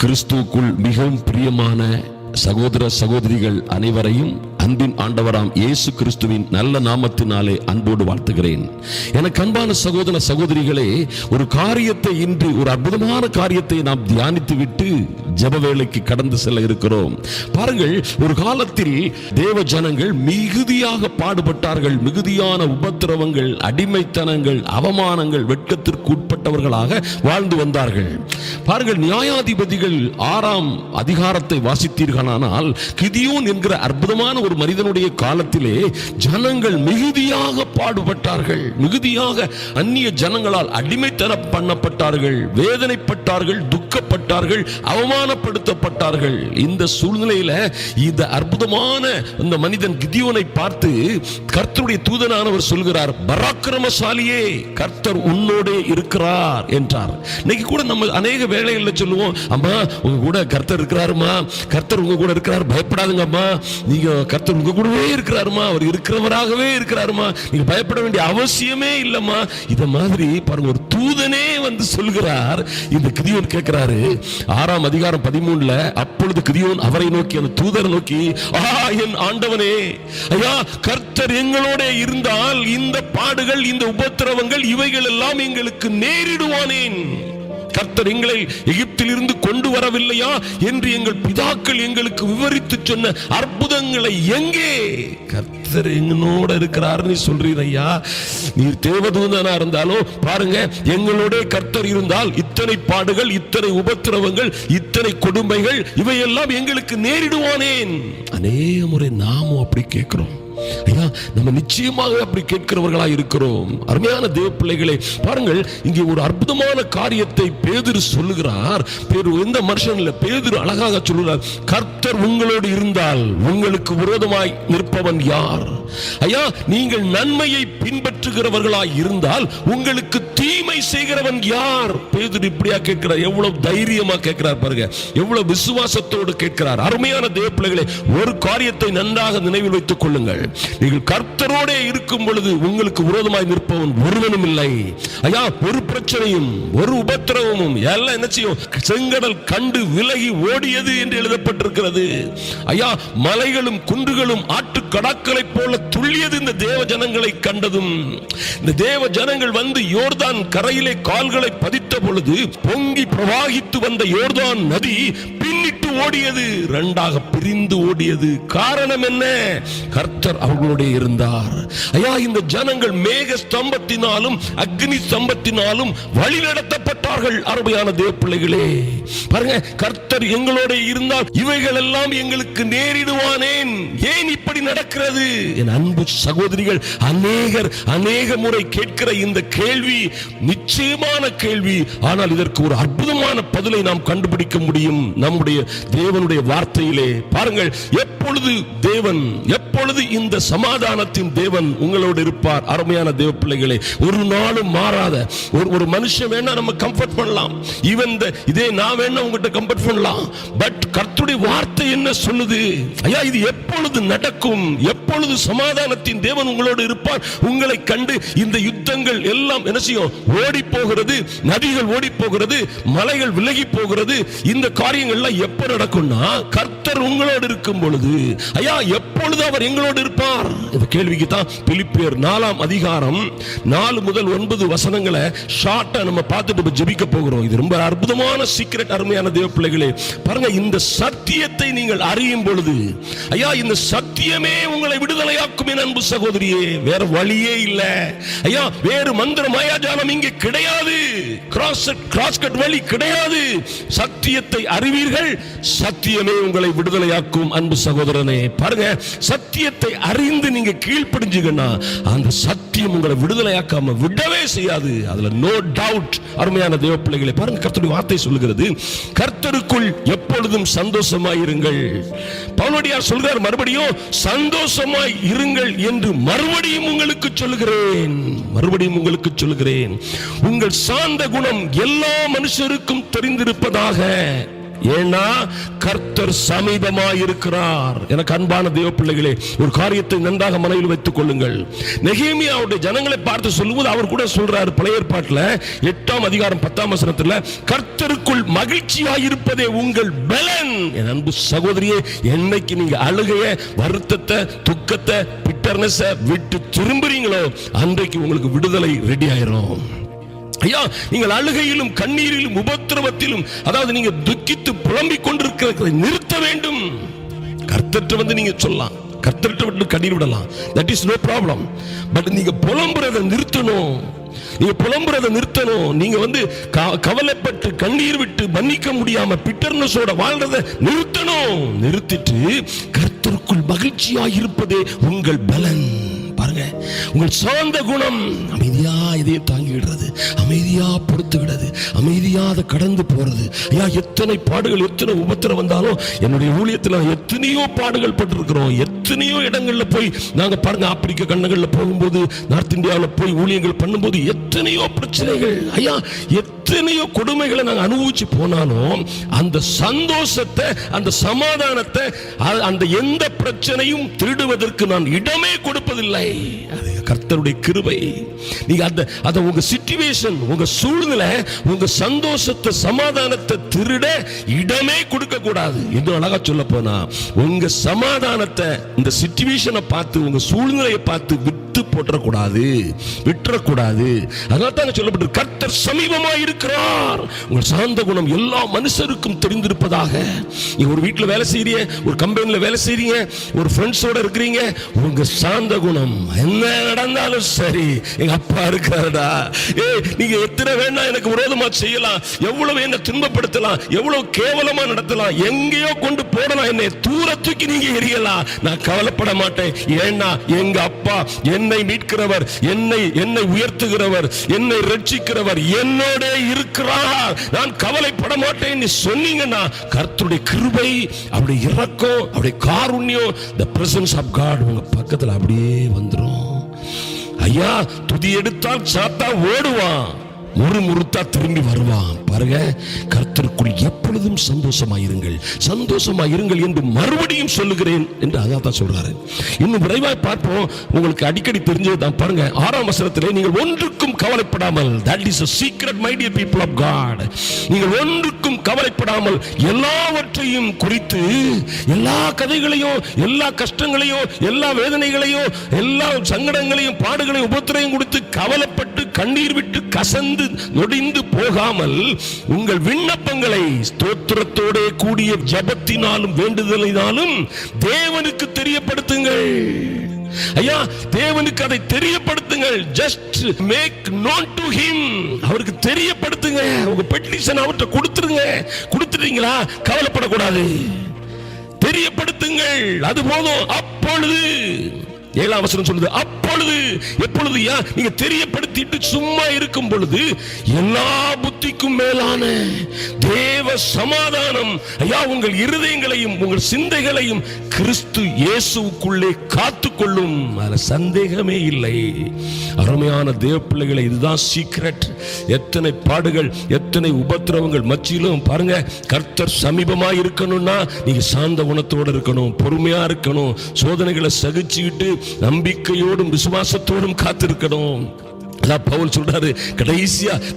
கிறிஸ்துவுக்குள் மிகவும் பிரியமான சகோதர சகோதரிகள் அனைவரையும் அன்பின் ஆண்டவராம் இயேசு கிறிஸ்துவின் நல்ல நாமத்தினாலே அன்போடு வாழ்த்துகிறேன். எனக்கு அன்பான சகோதர சகோதரிகளே, ஒரு காரியத்தை இன்று ஒரு அற்புதமான காரியத்தை நாம் தியானித்து விட்டு ஜெப வேளைக்கு கடந்து செல்ல இருக்கிறோம். பாருங்கள், ஒரு காலத்தில் தேவ ஜனங்கள் மிகுதியாக பாடுபட்டார்கள். மிகுதியான உபத்திரவங்கள், அடிமைத்தனங்கள், அவமானங்கள், வெட்கத்திற்கு உட்பட்டவர்களாக வாழ்ந்து வந்தார்கள். பாருங்கள், நியாயாதிபதிகள் 6ஆம் அதிகாரத்தை வாசித்தீர்களானால், கிதியோன் என்கிற அற்புதமான ஒரு மனிதனுடைய காலத்திலே ஜனங்கள் மிகுதியாக பாடுபட்டார்கள். மிகுதியாக அந்நிய ஜனங்களால் அடிமைத்தனம் பண்ணப்பட்டார்கள், வேதனைப்பட்டார்கள், துக்கப்பட்டார்கள், அவமானப்படுத்தப்பட்டார்கள். இந்த சூழ்நிலையில இந்த அற்புதமான இந்த மனிதன் கிதியோனை பார்த்து கர்த்தருடைய தூதனானவர் சொல்கிறார், பராக்கிரமசாலியே, கர்த்தர் உன்னோடே இருக்கிறார் என்றார். இன்னைக்கு கூட நம்ம அநேக வேளைகள்ல சொல்லுவோம், அம்மா உங்க கூட கர்த்தர் இருக்கிறாருமா, கர்த்தர் உங்க கூட இருக்கிறார், பயப்படாதுங்க அம்மா, நீங்க கர்த்தர் உங்க கூடவே இருக்கிறாருமா, அவர் இருக்கிறவராகவே இருக்கிறாருமா, நீங்க பயப்பட வேண்டிய அவசியமே இல்லம்மா. இத மாதிரி பாருங்க, ஒரு தூதனே வந்து சொல்கிறார். இந்த கிதியோன் கேட்கிறாரு 6ஆம் அதிகாரம் 13ல, அப்பொழுது கிதியோன் அவரை நோக்கி, அந்த தூதரை நோக்கி, என் ஆண்டவனே, ஐயா, கர்த்தர் எங்களோட இருந்தால் இந்த பாடுகள், இந்த உபத்திரவங்கள், இவைகள் எல்லாம் எங்களுக்கு நேரிடுவானேன். கர்த்தர் எங்களை எகிப்தில் இருந்து கொண்டு வரவில்லையா என்று எங்கள் பிதாக்கள் எங்களுக்கு விவரித்து சொன்ன அற்புதங்களை எங்கே? கர்த்தர் எங்களோட இருக்கிறார்னு சொல்றீர் ஐயா. நீர் தேவதூதனா இருந்தாலும் பாருங்க, எங்களோட கர்த்தர் இருந்தால் இத்தனை பாடுகள், இத்தனை உபத்திரவங்கள், இத்தனை கொடுமைகள், இவையெல்லாம் எங்களுக்கு நேரிடுவானேன். அநேக முறை நாமும் அப்படி கேட்கிறோம். ஐயா, நம்ம நிச்சயமாக அப்படி கேட்கிறவர்களா இருக்கிறோம். அருமையான தேவ பிள்ளைகளே, பாருங்கள், இங்கே ஒரு அற்புதமான காரியத்தை பேதுரு சொல்லுகிறார். எந்த மனுஷன் இல்ல, பேதுரு அழகாக சொல்லுகிறார், கர்த்தர் உங்களோடு இருந்தால் உங்களுக்கு விரோதமாய் நிற்பவன் யார்? ஐயா, நீங்கள் நன்மையை பின்பற்றுகிறவர்களாய் இருந்தால் உங்களுக்கு தீமை செய்கிறவன் யார்? பேதுரு இப்படியா கேட்கிறார். எவ்வளவு தைரியமா கேட்கிறார் பாருங்க, எவ்வளவு விசுவாசத்தோடு கேட்கிறார். அருமையான தேவ பிள்ளைகளே, ஒரு காரியத்தை நன்றாக நினைவில் வைத்துக் கொள்ளுங்கள். நீங்கள் கர்த்தரோடே இருக்கும் பொழுது உங்களுக்கு விரோதமாய் நிற்பவன் ஒருவனும் இல்லை. ஐயா, ஒரு பிரச்சனையும் ஒரு உபத்திரவமும் எல்லாம் என்ன செய்யும்? செங்கடல் கண்டு விலகி ஓடியது என்று எழுதப்பட்டிருக்கிறது. ஐயா, மலைகளும் குன்றுகளும் ஆட்டு கடாக்களைப் போல துள்ளியது இந்த தேவ ஜனங்களை கண்டதும். இந்த தேவ ஜனங்கள் வந்து யோர்தான் கரையிலே கால்களை பதித்த பொழுது பொங்கி பிரவாகித்து வந்த யோர்தான் நதி பின்னிட்டு ஓடியது, இரண்டாக பிரிந்து ஓடியது. காரணம் என்ன? கர்த்தர் அவர்களுடைய இருந்தார். ஐயா, இந்த ஜனங்கள் மேக ஸ்தம்பத்தினாலும் அக்னி ஸ்தம்பத்தினாலும் வழி நடத்தப்பட்டார்கள். அருமையான தேவ பிள்ளைகளே, பாருங்க, கர்த்தர் எங்களோட இருந்தால் இவைகள் எல்லாம் எங்களுக்கு நேரிடுவானேன். ஏன் இப்படி நடக்கிறது? என் அன்பு சகோதரிகள், அநேக முறை கேட்கிற இந்த கேள்வி நிச்சயமான கேள்வி. ஆனால் இதற்கு ஒரு அற்புதமான பதிலை நாம் கண்டுபிடிக்க முடியும் நம்முடைய தேவனுடைய வார்த்தையிலே. பாருங்கள், எப்பொழுது தேவன், எப்பொழுது இந்த சமாதானத்தின் தேவன் உங்களோடு இருப்பார்? அருமையான தேவ பிள்ளைகளே, ஒரு நாளும் மாறாத ஒரு மனுஷன் வேணா நம்ம கம்ஃபர்ட் பண்ணலாம், இதே நான் வேணா உங்ககிட்ட கம்ஃபர்ட் பண்ணலாம். பட் கர்த்தருடைய வார்த்தை என்ன சொல்லுது? ஐயா, இது எப்பொழுது நடக்கும்? எப்பொழுது சமாதானத்தின் தேவன் உங்களோடு இருப்பார்? உங்களை கண்டு இந்த யுத்தங்கள் எல்லாம் என்ன செய்யும்? ஓடி போகிறது, நதிகள் ஓடி போகிறது, மலைகள் விலகி போகிறது. இந்த காரியங்கள்லாம் எப்ப நடக்கும்னா, கர்த்தர் உங்களோடு இருக்கும் பொழுது. ஐயா, எப்பொழுது அவர் எங்களோடு இருப்பார்? இந்த கேள்விக்கு தான் பிலிப்பியர் 4ஆம் அதிகாரம் 4 முதல் 9 வசனங்களை ஷார்ட்டா நம்ம பார்த்துட்டு ஜெபிக்க போகிறோம். இது ரொம்ப அற்புதமான சீக்ரெட். அருமையான தேவ பிள்ளைகளே, பாருங்க, இந்த சத்தியத்தை நீங்கள் அறியும் பொழுது, ஐயா, இந்த சத்தியமே உங்களை விடுதலையாக்கும். என் அன்பு சகோதரியே, வேற வழியே இல்ல. ஐயா, வேறு மந்திர மாயாஜாலம் இங்கே கிடையாது. கிராஸ் கட் வழி கிடையாது. சத்தியத்தை அறிவீர்கள், சத்தியமே உங்களை விடுதலையாக்கும். அன்பு சகோதரனே, பாருங்க, சத்தியத்தை அறிந்து நீங்க கீழ்ப்படிஞ்சீங்கன்னா அந்த சத்தியம் உங்களை விடுதலையாக்காம விடவே செய்யாது. அதுல நோ டவுட். அருமையான தேவ பிள்ளைகளே, பாருங்க, கர்த்தருடைய வார்த்தை சொல்லுகிறது, கர்த்தருக்குள் எப்பொழுதும் சந்தோஷமாய் இருங்கள். பவுலடியார் சொல்கிறார், மறுபடியும் சந்தோஷமாய் இருங்கள் என்று மறுபடியும் உங்களுக்கு சொல்லுகிறேன். உங்கள் சாந்த குணம் எல்லா மனுஷருக்கும் தெரிந்திருப்பதாக. ஏன்னா கர்த்தர் சமீபமாய் இருக்கிறார். எனக்கு அன்பான தேவ பிள்ளைகளே, ஒரு காரியத்தை நன்றாக மனதில் வைத்துக் கொள்ளுங்கள். நெகேமியாவுடைய ஜனங்களை பார்த்து சொல்லும்போது அவர் கூட சொல்றார், பழைய ஏற்பாட்டில் 8ஆம் அதிகாரம் 10ஆம் வசனத்தில், கர்த்தருக்குள் மகிழ்ச்சியாய் இருப்பதே உங்கள் பலன். என் அன்பு சகோதரியே, என்னைக்கு நீங்க அழுகைய, வருத்தத்தை, துக்கத்தை, பிட்டர்னஸ் விட்டு திரும்புறீங்களோ அன்றைக்கு உங்களுக்கு விடுதலை ரெடி ஆயிரும். ஐயா, நீங்கள் அழுகையிலும் கண்ணீரிலும் உபத்திரவத்திலும், அதாவது நீங்க துக்கித்து புலம்பிக் கொண்டிருக்கிறதை நிறுத்த வேண்டும். கர்த்தர்ட்ட வந்து நீங்க சொல்லலாம், கர்த்தர்ட்ட விட்டு கண்ணீர் விடலாம், that is no problem. But நீங்க புலம்புறதை நிறுத்தணும். நீங்க புலம்புறதை நிறுத்தணும். நீங்க வந்து கவலைப்பட்டு கண்ணீர் விட்டு மன்னிக்க முடியாம பிட்டர்னஸோட வாழ்றதை நிறுத்தணும். நிறுத்திட்டு கர்த்தருக்குள் மகிழ்ச்சியாய் இருப்பதே உங்கள் பலன். பாருங்க, உங்கள் சாந்த குணம் அமைதியா இதையே தாங்கிடுறது, அமைதியா பொறுத்துவிடுறது, அமைதியாக கடந்து போறது. ஐயா, எத்தனை பாடுகள், எத்தனை உபத்திரம் வந்தாலும் என்னுடைய ஊழியத்தில் எத்தனையோ பாடுகள் பட்டிருக்கிறோம். எத்தனையோ இடங்கள்ல போய் நாங்க பாருங்க, ஆப்பிரிக்க கண்டங்கள்ல போகும்போது, நார்த் இந்தியாவில் போய் ஊழியங்கள் பண்ணும்போது எத்தனையோ பிரச்சனைகள், ஐயா எத்தனையோ கொடுமைகளை நாங்கள் அனுபவிச்சு போனாலும் அந்த சந்தோஷத்தை, அந்த சமாதானத்தை, அந்த எந்த பிரச்சனையும் திருடுவதற்கு நான் இடமே கொடுப்பதில்லை. அது கர்த்தருடைய கிருபை. நீங்க அந்த உங்க சிச்சுவேஷன், உங்க சூழ்நிலை, உங்க சந்தோஷத்தை, சமாதானத்தை திருட இடமே கொடுக்க கூடாது. இன்னும் அழகா சொல்ல போனா, உங்க சமாதானத்தை இந்த சிச்சுவேஷனை பார்த்து, உங்க சூழ்நிலையை பார்த்து விட்டு போற்றக்கூடாது, விட்டுறக்கூடாது. அதனால தான் சொல்லப்பட்டு கர்த்தர் சமீபமாய் இருக்கிறார். உங்கள் சாந்த குணம் எல்லா மனுஷருக்கும் தெரிந்திருப்பதாக. நீங்க ஒரு வீட்டில் வேலை செய்றீங்க, ஒரு கம்பெனியில் வேலை செய்றீங்க, ஒரு ஃப்ரெண்ட்ஸோட இருக்கிறீங்க, உங்க சாந்த குணம் என்ன நடந்தாலும் சரி, எங்க அப்பா இருக்கிறாரா, நீங்க எத்தனை வேணா எனக்கு விரோதமா செய்யலாம், எவ்வளவு என்ன துன்பப்படுத்தலாம், எவ்வளவு கேவலமா நடத்தலாம், எங்கேயோ கொண்டு போடலாம், என்னை தூரத்துக்கு நீங்க எரியலாம், நான் கவலைப்பட மாட்டேன். ஏன்னா எங்க அப்பா என்னை மீட்கிறவர், என்னை உயர்த்துகிறவர், என்னை ரட்சிக்கிறவர் என்னோட இருக்கிறார், நான் கவலைப்பட மாட்டேன் சொன்னீங்கன்னா கர்த்தருடைய கிருபை, அவருடைய இரக்கம், அவருடைய காருண்யம், the presence of God உங்க பக்கத்துல அப்படியே வந்துரும். ஐயா, துதி எடுத்தால் சாத்தா ஓடுவான், முறுமுறுத்தா திரும்பி வருவான். பாருங்க, கர்த்தருக்குள் எப்பொழுதும் சந்தோஷமாயிருங்கள், சந்தோஷமாயிருங்கள் என்று மறுபடியும் சொல்லுகிறேன் என்று அதான் சொல்றாரு. இன்னும் விரைவாக பார்ப்போம். உங்களுக்கு அடிக்கடி தெரிஞ்சதுதான். பாருங்க, 6ஆம் வசனத்திலே, நீங்கள் ஒன்றுக்கும் கவலைப்படாமல், that is a secret my dear people of God, நீங்கள் ஒன்றுக்கும் கவலைப்படாமல் எல்லாவற்றையும் குறித்து, எல்லா கதைகளையும், எல்லா கஷ்டங்களையும், எல்லா வேதனைகளையும், எல்லா சங்கடங்களையும், பாடுகளையும், உபத்திரையும் கொடுத்து கவலைப்பட்டு கண்ணீர் விட்டு கசந்து நொடிந்து போகாமல் உங்கள் விண்ணப்பங்களை ஸ்தோத்திரத்தோட கூடிய ஜபத்தினாலும் வேண்டுதலினாலும் தேவனுக்கு தெரியப்படுத்துங்கள். ஐயா, தேவனுக்கு அதை தெரியப்படுத்துங்கள். Just make known to him, அவருக்கு தெரியப்படுத்துங்க. உங்க பெட்டிஷன் அவர்கிட்ட கொடுத்துருங்க. கொடுத்துட்டீங்களா, கவலைப்படக்கூடாது, தெரியப்படுத்துங்கள், அது போதும். அப்பொழுது 7ஆம் வசனம் சொல்லுது, அப்பொழுது, எப்பொழுது? நீங்க தெரியப்படுத்திட்டு சும்மா இருக்கும் பொழுது எல்லா புத்திக்கும் மேலான தேவ சமாதானம் ஐயா உங்கள் இருதயங்களையும் உங்கள் சிந்தைகளையும் கிறிஸ்து இயேசுவுக்குள்ளே காத்துக்கொள்ளும். அதுல சந்தேகமே இல்லை. அருமையான தேவ பிள்ளைகளை, இதுதான் சீக்ரெட். எத்தனை பாடுகள், எத்தனை உபத்திரவங்கள் மத்தியிலும் பாருங்க, கர்த்தர் சமீபமாய் இருக்கணும்னா நீங்க சாந்த குணத்தோடு இருக்கணும், பொறுமையா இருக்கணும், சோதனைகளை சகிச்சுக்கிட்டு நம்பிக்கையோடும் விசுவாசத்தோடும் காத்திருக்கணும். பவுல் சொல்றாரு,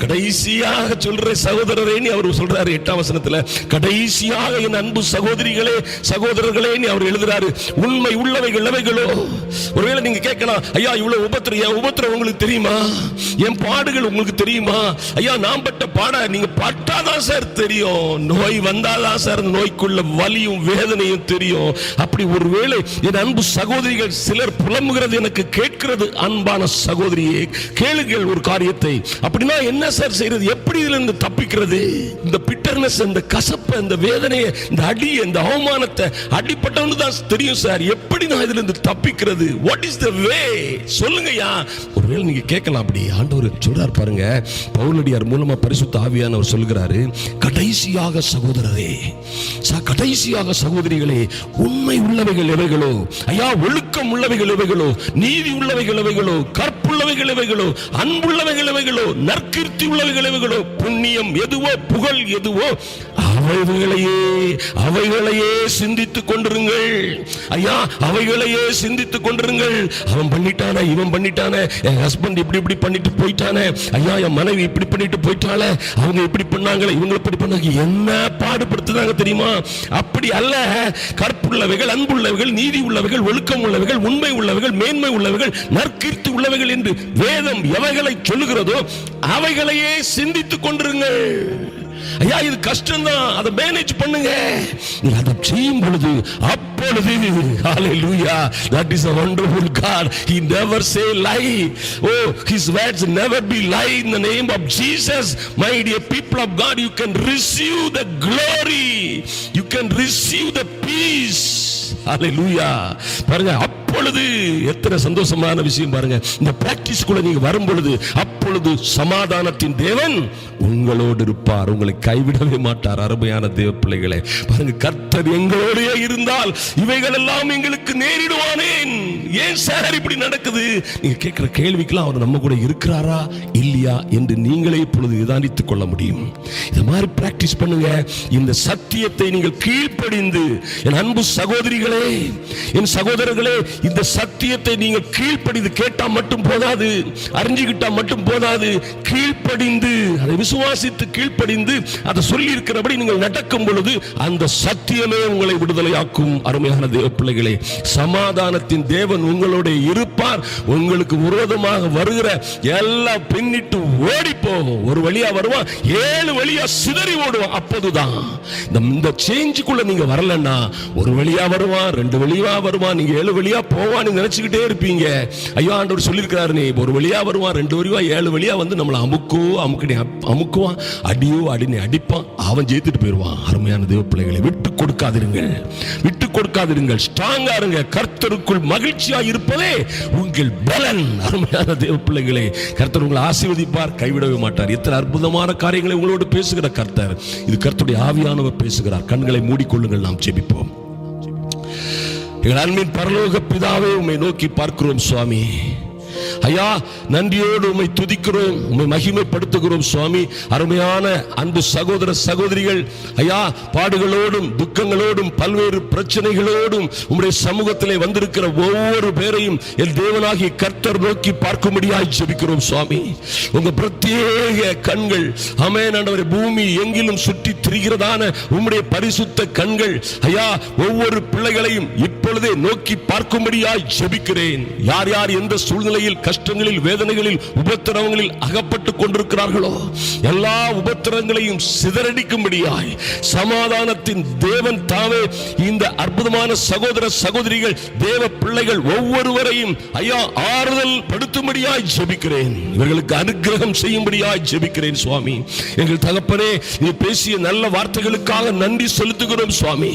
கடைசியாக சொல்ற சகோதரரே அவர் சொல்றாரு 8ஆம் வசனத்துல, கடைசியாக என் அன்பு சகோதரிகளே, சகோதரர்களே அவர் எழுதுறாரு, உண்மை உள்ளவைகள் எவைகளோ. ஒருவேளை நீங்க கேட்கலாம், ஐயா இவ்வளவு உபத்திரம் உங்களுக்கு தெரியுமா, என் பாடுகள் உங்களுக்கு தெரியுமா? ஐயா, நான் பட்ட பாட நீங்க பட்டாதான் சார் தெரியும், நோய் வந்தாதான் சார் நோய்க்குள்ள வலியும் வேதனையும் தெரியும். அப்படி ஒருவேளை என் அன்பு சகோதரிகள் சிலர் புலம்புகிறது எனக்கு கேட்கிறது. அன்பான சகோதரியே, ஒரு காரியத்தை, அப்படின்னா என்ன சார் செய்யறது, எப்படி இதுல இருந்து தப்பிக்கிறது? இந்த பிட்டர்னஸ், இந்த கசப்பை, இந்த வேதனையை, இந்த அடி, இந்த அவமானத்தை அடிப்பட்டவனு தான் தெரியும் சார், எப்படி நான் இதுல இருந்து தப்பிக்கிறது? வாட் இஸ் த வே? சொல்லுங்கய்யா. ஒருவேளை நீங்க கேட்கலாம், அப்படி ஆண்டவர் சொல்றார் பாருங்க, பவுலடியார் மூலமா பரிசுத்த ஆவியானவர் சொல்கிறாரு, கடைசியாக சகோதரரே, கடைசியாக சகோதரிகளே, உண்மை உள்ளவைகள் எவைகளோ, ஐயா ஒழுக்கம் உள்ளவைகள் எவைகளோ, நீதி உள்ளவைகள் எவைகளோ, கற்புள்ளவைகள் எவைகளோ, அன்புள்ளவைகள் எவைகளோ, நற்கீர்த்தி உள்ளவைகள் எவைகளோ, புண்ணியம் எதுவோ, புகழ் எதுவோ, அவைகளையே சிந்தித்துக் கொண்டிருங்கள். ஐயா, அவைகளையே சிந்தித்துக் கொண்டிருங்கள். அவன் பண்ணிட்டானே, இவன் பண்ணிட்டானே, என் ஹஸ்பண்ட் இப்படி பண்ணிட்டு போயிட்டானே, ஐயா என் மனைவி இப்படி பண்ணிட்டு போயிட்டாளே, அவங்க இப்படி பண்ணாங்களே, இவங்க இப்படி பண்ணாங்க, என்ன பாடுபடுத்துறாங்க தெரியுமா? அப்படி அல்ல. கற்புள்ளவைகள், அன்புள்ளவைகள், நீதி உள்ளவைகள், ஒழுக்கம் உள்ளவைகள், உண்மை உள்ளவைகள், மேன்மை உள்ளவைகள், நற்கீர்த்தி உள்ளவைகள் என்று வேதம் எவைகளை சொல்லுகிறதோ அவைகளையே சிந்தித்துக் கொண்டிருங்கள். ஐயா, இது கஷ்டம்தான், அதை மேனேஜ் பண்ணுங்க. நீ அதை செய்யும் பொழுது அப்பொழுது hallelujah, that is a wonderful God. He never say lie. Oh, his words never be lie. In the name of Jesus, my dear people of God, you can receive the glory, you can receive the peace. hallelujah. பாருங்க, அப்பொழுது எத்தனை சந்தோஷமான விஷயம் பாருங்க. இந்த பிராக்டிஸ்க்குள்ள நீங்க வரும் பொழுது அப்பொழுது சமாதானத்தின் தேவன் உங்களோடு இருப்பார், உங்களை கைவிடவே மாட்டார். அருமையான தேவ பிள்ளைகளே, பாருங்க, கர்த்தர் எங்களோடே இருந்தால் இவைகள் எல்லாம் எங்களுக்கு நேரிடுவானேன். ஏன் சார் இப்படி நடக்குது? நீங்க கேட்கிற கேள்விக்கெல்லாம் அவர் நம்ம கூட இருக்கிறாரா இல்லையா என்று நீங்களே இப்பொழுது நிதானித்துக் கொள்ள முடியும். இந்த மாதிரி பிராக்டிஸ் பண்ணுங்க. இந்த சத்தியத்தை நீங்கள் கீழ்ப்படிந்து, என் அன்பு சகோதரிகளே, என் சகோதரர்களே, இந்த சத்தியத்தை நீங்கள் கீழ்ப்படிந்து கேட்டா மட்டும் போதாது, அறிஞ்சுக்கிட்டா மட்டும் போதாது, கீழ்ப்படிந்து அதை விசுவாசித்து கீழ்ப்படிந்து அதை சொல்லி இருக்கிறபடி நீங்கள் நடக்கும் பொழுது அந்த சத்தியமே உங்களை விடுதலையாக்கும். அருமையான தேவ பிள்ளைகளே, சமாதானத்தின் தேவன் உங்களோட இருப்பார். உங்களுக்கு விரோதமாக வருகிற எல்லாம் பின்னிட்டு ஓடி போகும். ஒரு வழியா வருவான், 7 வழியா சிதறி ஓடுவான். அப்போதுதான் இந்த சேஞ்சுக்குள்ள நீங்க வரலன்னா, ஒரு வழியா வருவான், 2 வழியா வருவான், நீங்க 7 வழியா போவான்னு நினைச்சுக்கிட்டே இருப்பீங்க. ஐயோ, ஆண்டவர் சொல்லியிருக்கிறாரு, நீ ஒரு வழியா வருவான், 2 வழியா 7 வழியா வந்து நம்மளை அமுக்குவான், அடியோ அடினி அடிப்பான், அவன் ஜெயித்துட்டு போயிடுவான். அருமையான தேவ பிள்ளைகளை, விட்டு கொடுக்காதிருங்கள், ஸ்ட்ராங்கா இருங்க. கர்த்தருக்குள் மகிழ்ச்சியா இருப்பதே உங்கள் பலன். அருமையான தேவ பிள்ளைகளே, கர்த்தர் உங்களை ஆசீர்வதிப்பார், கைவிடவே மாட்டார். எத்தனை அற்புதமான காரியங்களை உங்களோடு பேசுகிற கர்த்தர். இது கர்த்தருடைய ஆவியானவர் பேசுகிறார். கண்களை மூடிக்கொள்ளுங்கள், நாம் ஜெபிப்போம். எங்கள் அன்பின் பரலோக பிதாவே, உம்மை நோக்கி பார்க்கிறோம் சுவாமி. ஐயா, நன்றியோடு உம்மை துதிக்கிறோம், உம்மை மகிமைப்படுத்துகிறோம் சுவாமி. அருமையான அன்பு சகோதர சகோதரிகள், ஐயா, பாடுகளோடும் துக்கங்களோடும் பல்வேறு பிரச்சனைகளோடும் உம்முடைய சமூகத்திலே வந்திருக்கிற ஒவ்வொரு பேரையும் என் தேவனாகிய கர்த்தர் நோக்கி பார்க்கும்படியாய் ஜெபிக்கிறோம் சுவாமி. உங்க பிரத்யேக கண்கள், ஆமென் ஆண்டவரே, பூமி எங்கிலும் சுற்றி திரிகிறதான உம்முடைய பரிசுத்த கண்கள், ஐயா, ஒவ்வொரு பிள்ளைகளையும் இப்பொழுதே நோக்கி பார்க்கும்படியாய் ஜெபிக்கிறேன். யார் யார் எந்த சூழ்நிலையில், கஷ்டங்களில், வேதனைகளில், உபத்திரவங்களில் அகப்பட்டுக் கொண்டிருக்கிறார்களோ எல்லா உபத்திரங்களையும் சிதறடிக்கும்படியாய் சமாதானத்தின் தேவன் தாமே இந்த அற்புதமான சகோதர சகோதரிகள், தேவ பிள்ளைகள் ஒவ்வொருவரையும் ஐயா ஆறுதல் படுத்தும்படியாய் ஜெபிக்கிறேன். இவர்களுக்கு அனுக்கிரகம் செய்யும்படியாய் ஜெபிக்கிறேன் சுவாமி. எங்கள் தகப்பனே, நீ பேசிய நல்ல வார்த்தைகளுக்காக நன்றி செலுத்துகிறோம் சுவாமி.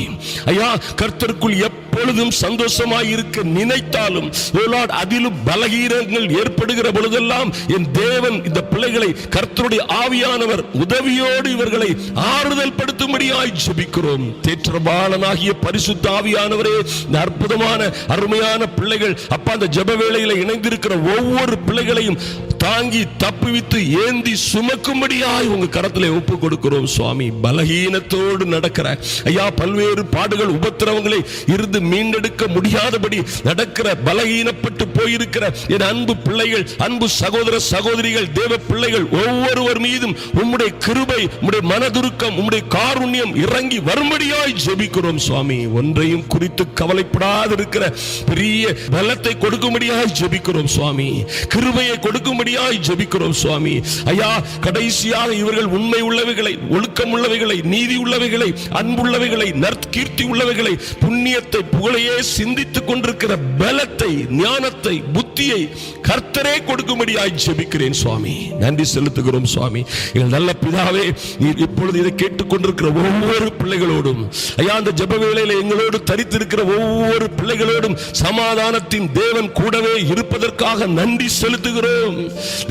ஐயா, கர்த்தருக்குள் எப்பொழுதும் சந்தோஷமாய் இருக்க நினைத்தாலும் அதிலும் பலகீனங்கள் ஏற்படுகிற பொழுதெல்லாம் என் தேவன் இந்த பிள்ளைகளை, கர்த்தருடைய ஆவியானவர் உதவியோடு இவர்களை ஆறுதல் படுத்தும்படியாய் ஜெபிக்கிறோம். தேற்றபாலனாகிய பரிசுத்த ஆவியானவரே, இந்த அற்புதமான அருமையான பிள்ளைகள் அப்பா, அந்த ஜெப வேளையில இணைந்திருக்கிற ஒவ்வொரு பிள்ளைகளையும் தாங்கி தப்புவித்து ஏந்தி சுமக்கும்படியாய் உங்க கரத்திலே ஒப்பு கொடுக்கிறோம் சுவாமி. பலகீனத்தோடு நடக்கிற ஐயா, பல்வேறு பாடுகள் உபத்திரவங்களை இருந்து மீண்டெடுக்க முடியாதபடி நடக்கிற பலகீனப்பட்டு போயிருக்கிற என் அன்பு பிள்ளைகள், அன்பு சகோதர சகோதரிகள், தேவ பிள்ளைகள் ஒவ்வொருவர் மீதும் உம்முடைய கிருபை, உம்முடைய மனதுருக்கம், உம்முடைய காருண்யம் இறங்கி வரும்படியாய் ஜெபிக்கிறோம் சுவாமி. ஒன்றையும் குறித்து கவலைப்படாதிருக்கிற பெரிய பலத்தை கொடுக்கும்படியாய் ஜெபிக்கிறோம் சுவாமி. கிருபையை கொடுக்கும்படியாய் ஜெபிக்கிறோம் சுவாமி. ஐயா, கடைசியாக இவர்கள் உண்மை உள்ளவைகளை, ஒழுக்கம் உள்ளவைகளை, நீதி உள்ளவைகளை, அன்புள்ளவைகளை, நற்கீர்த்தி உள்ளவைகளை, புண்ணியத்தை, புகழையே சிந்தித்துக் கொண்டிருக்கிற பலத்தை, ஞானத்தை, புத்தியை கர்த்தரே கொடுக்கும்படியாய் ஜெபிக்கிறேன் சுவாமி. நன்றி செலுத்துகிறோம் சுவாமி. எங்கள் நல்ல பிதாவே, நீர் இப்பொழுது இதை கேட்டுக்கொண்டிருக்கிற ஒவ்வொரு பிள்ளைகளோடும் ஐயா, அந்த ஜெப வேளையில எங்களோடு தரித்திருக்கிற ஒவ்வொரு பிள்ளைகளோடும் சமாதானத்தின் தேவன் கூடவே இருப்பதற்காக நன்றி செலுத்துகிறோம்.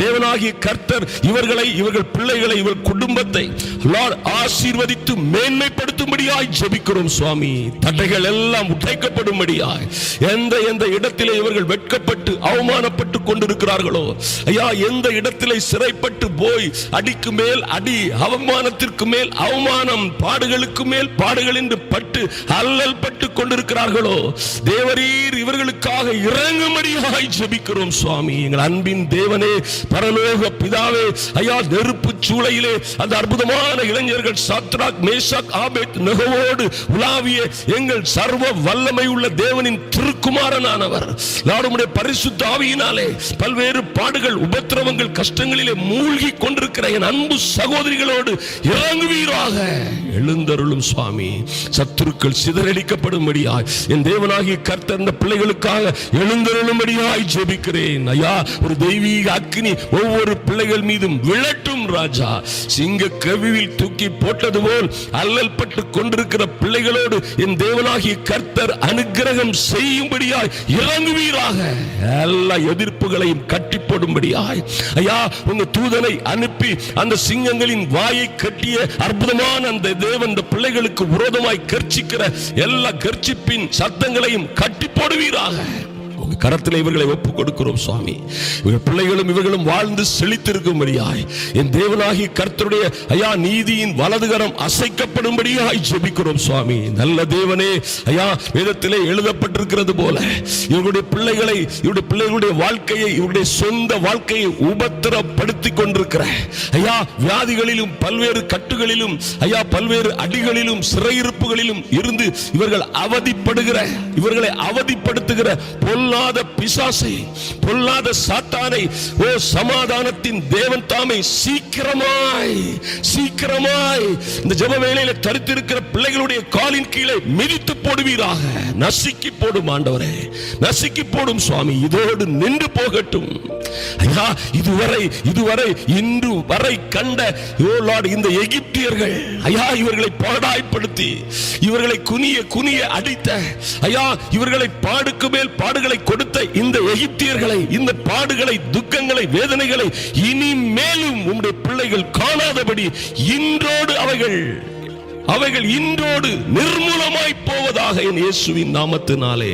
தேவனாகிய கர்த்தர் இவர்கள் பிள்ளைகளை, இவர் குடும்பத்தை லார்ட் ஆசீர்வதித்து மேன்மைப்படுத்தும்படியாய் ஜெபிக்கிறோம் சுவாமி. தடைகள் எல்லாம் உடைக்கப்படும்படியாய், எந்த இடத்திலே இவர்கள் வெட்கப்பட்டு அவமானப்பட்டு கொண்டிருக்கிறார்களோ ஐயா, எந்த இடத்திலே சிறைப்பட்டு போய் அடிக்கு மேல் அடி, அவமானத்திற்கு மேல் அவமானம், பாடுகளுக்கு மேல் பாடுகள் என்று பட்டு அல்லல் பட்டு கொண்டிருக்கிறார்களோ, தேவரீர் இவர்களுக்காக இறங்கும்படியாய் ஜெபிக்கிறோம் சுவாமி. எங்கள் அன்பின் தேவனே, பரலோக பிதாவே ஐயா, நெருப்பு சூளையிலே அந்த அற்புதமான இளைஞர்கள் சாத்ராக், மேஷாக், ஆபேத் நெகோவோடு உலாவிய எங்கள் சர்வ வல்லமை உள்ள தேவனின் திருக்குமாரனானவர் நாடுமுடைய பரிசுத்த ஆவியினாலே பல்வேறு பாடுகள், உபத்திரவங்கள், கஷ்டங்களிலே மூழ்கி கொண்டிருக்கிற என் அன்பு சகோதரிகளோடு இறங்குவீராக. எழுந்தருளும் சுவாமி. சத்துருக்கள் சிதறடிக்கப்படும்படியாய் என் தேவனாகிய கர்த்தர் இந்த பிள்ளைகளுக்காக எழுந்தருளும்படியாய் ஜெபிக்கிறேன் ஐயா. ஒரு தெய்வீக அக்கினி ஒவ்வொரு பிள்ளைகள் மீதும் விழட்டும் ராஜா. சிங்க கவியில் தூக்கி போட்டது போல் அல்லல் பட்டு கொண்டிருக்கிற பிள்ளைகளோடு என் தேவனாகிய கர்த்தர் அனுக்கிரகம் செய்யும்படியாய் இறங்குவீராக. எல்லா எதிர்ப்புகளையும் கட்டி போடும்படியாய் ஐயா, உங்க தூதனை அனுப்பி அந்த சிங்கங்களின் வாயை கட்டிய அற்புதமான அந்த தேவன் இந்த பிள்ளைகளுக்கு விரோதமாய் கர்ச்சிக்கிற எல்லா கர்ச்சிப்பின் சத்தங்களையும் கட்டி போடுவீராக. கரத்தில் இவர்களை ஒப்புக் கொடுக்கிறோம் சுவாமி. இவர்கள் பிள்ளைகளும் இவர்களும் வாழ்ந்து செழித்திருக்கும்படியாய் என் தேவனாகிய கர்த்தருடைய ஐயா நீதியின் வலதுகரம் அசைக்கப்படும்படியாய் ஜெபிக்கிறோம் சுவாமி. நல்ல தேவனே ஐயா, வேதத்திலே எழுதப்பட்டிருக்கிறது போல இவருடைய பிள்ளைகளுடைய வாழ்க்கையை, இவருடைய சொந்த வாழ்க்கையை உபத்திரப்படுத்திக் கொண்டிருக்கிற ஐயா வியாதிகளிலும் பல்வேறு கட்டுகளிலும் ஐயா பல்வேறு அடிகளிலும் சிறையிருப்புகளிலும் இருந்து இவர்களை அவதிப்படுத்துகிற பொல்லாத பிசாசை, பொல்லாத சாத்தானை, ஓ சமாதானத்தின் தேவன் தாமே சீக்கிரமாய் இந்த ஜெப வேளையிலே தரித்திருக்கிற பிள்ளைகளுடைய காலின் கீழே மிதித்து போடுவீராக. நசுக்கி போடும் ஆண்டவரே, நசுக்கி போடும் சுவாமி. இதோடு நின்று போகட்டும் ஐயா. இதுவரை இன்று வரை கண்ட இந்த எகிப்தியர்கள் ஐயா, இவர்களை பாடாய்ப்படுத்தி, இவர்களை குனிய அடித்த ஐயா, இவர்களை பாடுக்கு மேல் பாடுகளை கொடுத்த இந்த எகிப்தியர்களை, இந்த பாடுகளை, துக்கங்களை, வேதனைகளை இனிமேலும் உம்முடைய பிள்ளைகள் காணாதபடி இன்றோடு அவைகள் இன்றோடு நிர்மூலமாய் போவதாக என் இயேசுவின் நாமத்தினாலே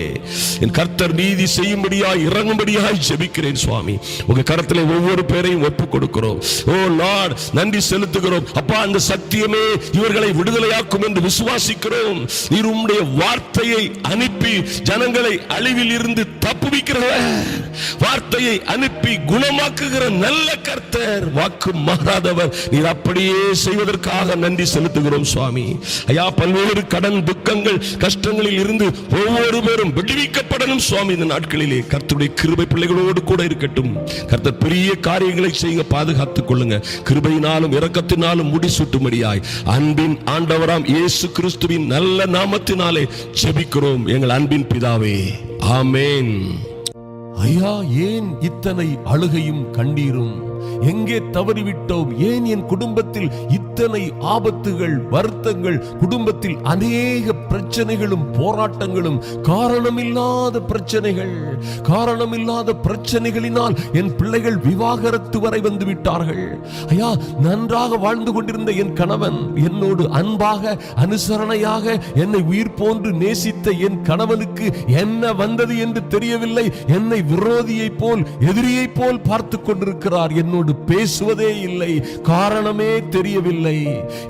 என் கர்த்தர் நீதி செய்யும்படியாய் இறங்கும்படியாய் ஜெபிக்கிறேன் சுவாமி. உங்க கரத்திலே ஒவ்வொரு பேரையும் ஒப்புக் கொடுக்கிறோம். ஓ லார்ட், நன்றி செலுத்துகிறோம் அப்பா. அந்த சத்தியமே இவர்களை விடுதலையாக்கும் என்று விசுவாசிக்கிறோம். நீர் உம்முடைய வார்த்தையை அனுப்பி ஜனங்களை அழிவில் இருந்து தப்புவிக்கிறவர், வார்த்தையை அனுப்பி குணமாக்குகிற நல்ல கர்த்தர், வாக்கு மாறாதவர். நீர் அப்படியே செய்வதற்காக நன்றி செலுத்துகிறோம் சுவாமி. ஐயா, பல்வேறு கடன், துக்கங்கள், கஷ்டங்களில் இருந்து ஒவ்வொரு பேரும் விடுவிக்கப்படணும் சுவாமி. இந்த நாட்களிலே கர்த்தருடைய கிருபை பிள்ளைகளோடு கூட இருக்கட்டும். கர்த்தர் பெரிய காரியங்களை செய்ய பாதுகாத்துக் கொள்ளுங்க. கிருபையினாலும் இரக்கத்தினாலும் முடிசூட்டும்படியாய் அன்பின் ஆண்டவராம் இயேசு கிறிஸ்துவின் நல்ல நாமத்தினாலே ஜெபிக்கிறோம் எங்கள் அன்பின் பிதாவே, ஆமென். ஐயா, ஏன் இத்தனை அழுகையும் கண்ணீரும்? எங்கே தவறிவிட்டோம்? ஏன் என் குடும்பத்தில் இத்தனை ஆபத்துகள், வருத்தங்கள், குடும்பத்தில் அநேக பிரச்சனைகளும் போராட்டங்களும், காரணமில்லாத பிரச்சனைகளினால் என் பிள்ளைகள் விவாகரத்து வரை வந்து விட்டார்கள். ஐயா, நன்றாக வாழ்ந்து கொண்டிருந்த என் கணவன், என்னோடு அன்பாக அனுசரணையாக என்னை உயிர் போன்று நேசித்த என் கணவனுக்கு என்ன வந்தது என்று தெரியவில்லை. என்னை விரோதியை போல், எதிரியை போல் பார்த்து கொண்டிருக்கிறார். என்னோடு பேசுவதே இல்லை. காரணமே தெரியவில்லை.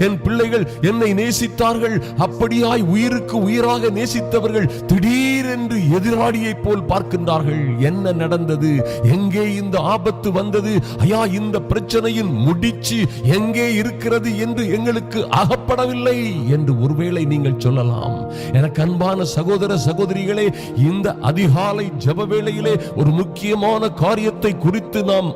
என் பிள்ளைகள் என்னை நேசித்தார்கள். அப்படியாய் உயிருக்கு உயிராக நேசித்தவர்கள் திடீரென்று எதிராளியை போல் பார்க்கின்றார்கள். என்ன நடந்தது? எங்கே இந்த ஆபத்து வந்தது? ஐயா, இந்த பிரச்சனையின் முடிச்சு எங்கே இருக்கிறது என்று எங்களுக்கு அகப்படவில்லை என்று ஒருவேளை நீங்கள் சொல்லலாம். எனக்கு அன்பான சகோதர சகோதரிகளே, இந்த அதிகாலை ஜெப வேளையிலே ஒரு முக்கியமான காரியத்தை குறித்து நாம்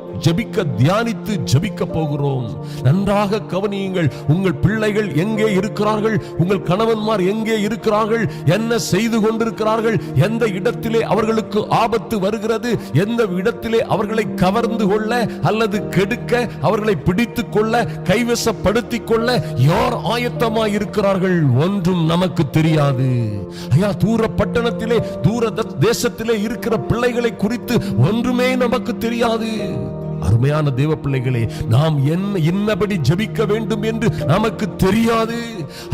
தியானித்து ஜெபிக்க போகிறோம். நன்றாக கவனியுங்கள். உங்கள் பிள்ளைகள் எங்கே இருக்கிறார்கள்? உங்கள் கணவன்மார் எங்கே இருக்கிறார்கள்? என்ன செய்து கொண்டிருக்கிறார்கள்? எந்த இடத்திலே அவர்களுக்கு ஆபத்து வருகிறது? எந்த இடத்திலே அவர்களை கவர்ந்து கொள்ள அல்லது கெடுக்க, அவர்களை பிடித்துக் கொள்ள, கைவசப்படுத்திக் கொள்ள யார் ஆயத்தமாய் இருக்கிறார்கள்? ஒன்றும் நமக்கு தெரியாது. ஐயா, தூர பட்டணத்திலே, தூர தேசத்திலே இருக்கிற பிள்ளைகளை குறித்து ஒன்றுமே நமக்கு தெரியாது. அருமையான தேவ பிள்ளைகளே, நாம் என்னபடி ஜெபிக்க வேண்டும் என்று நமக்கு தெரியாது.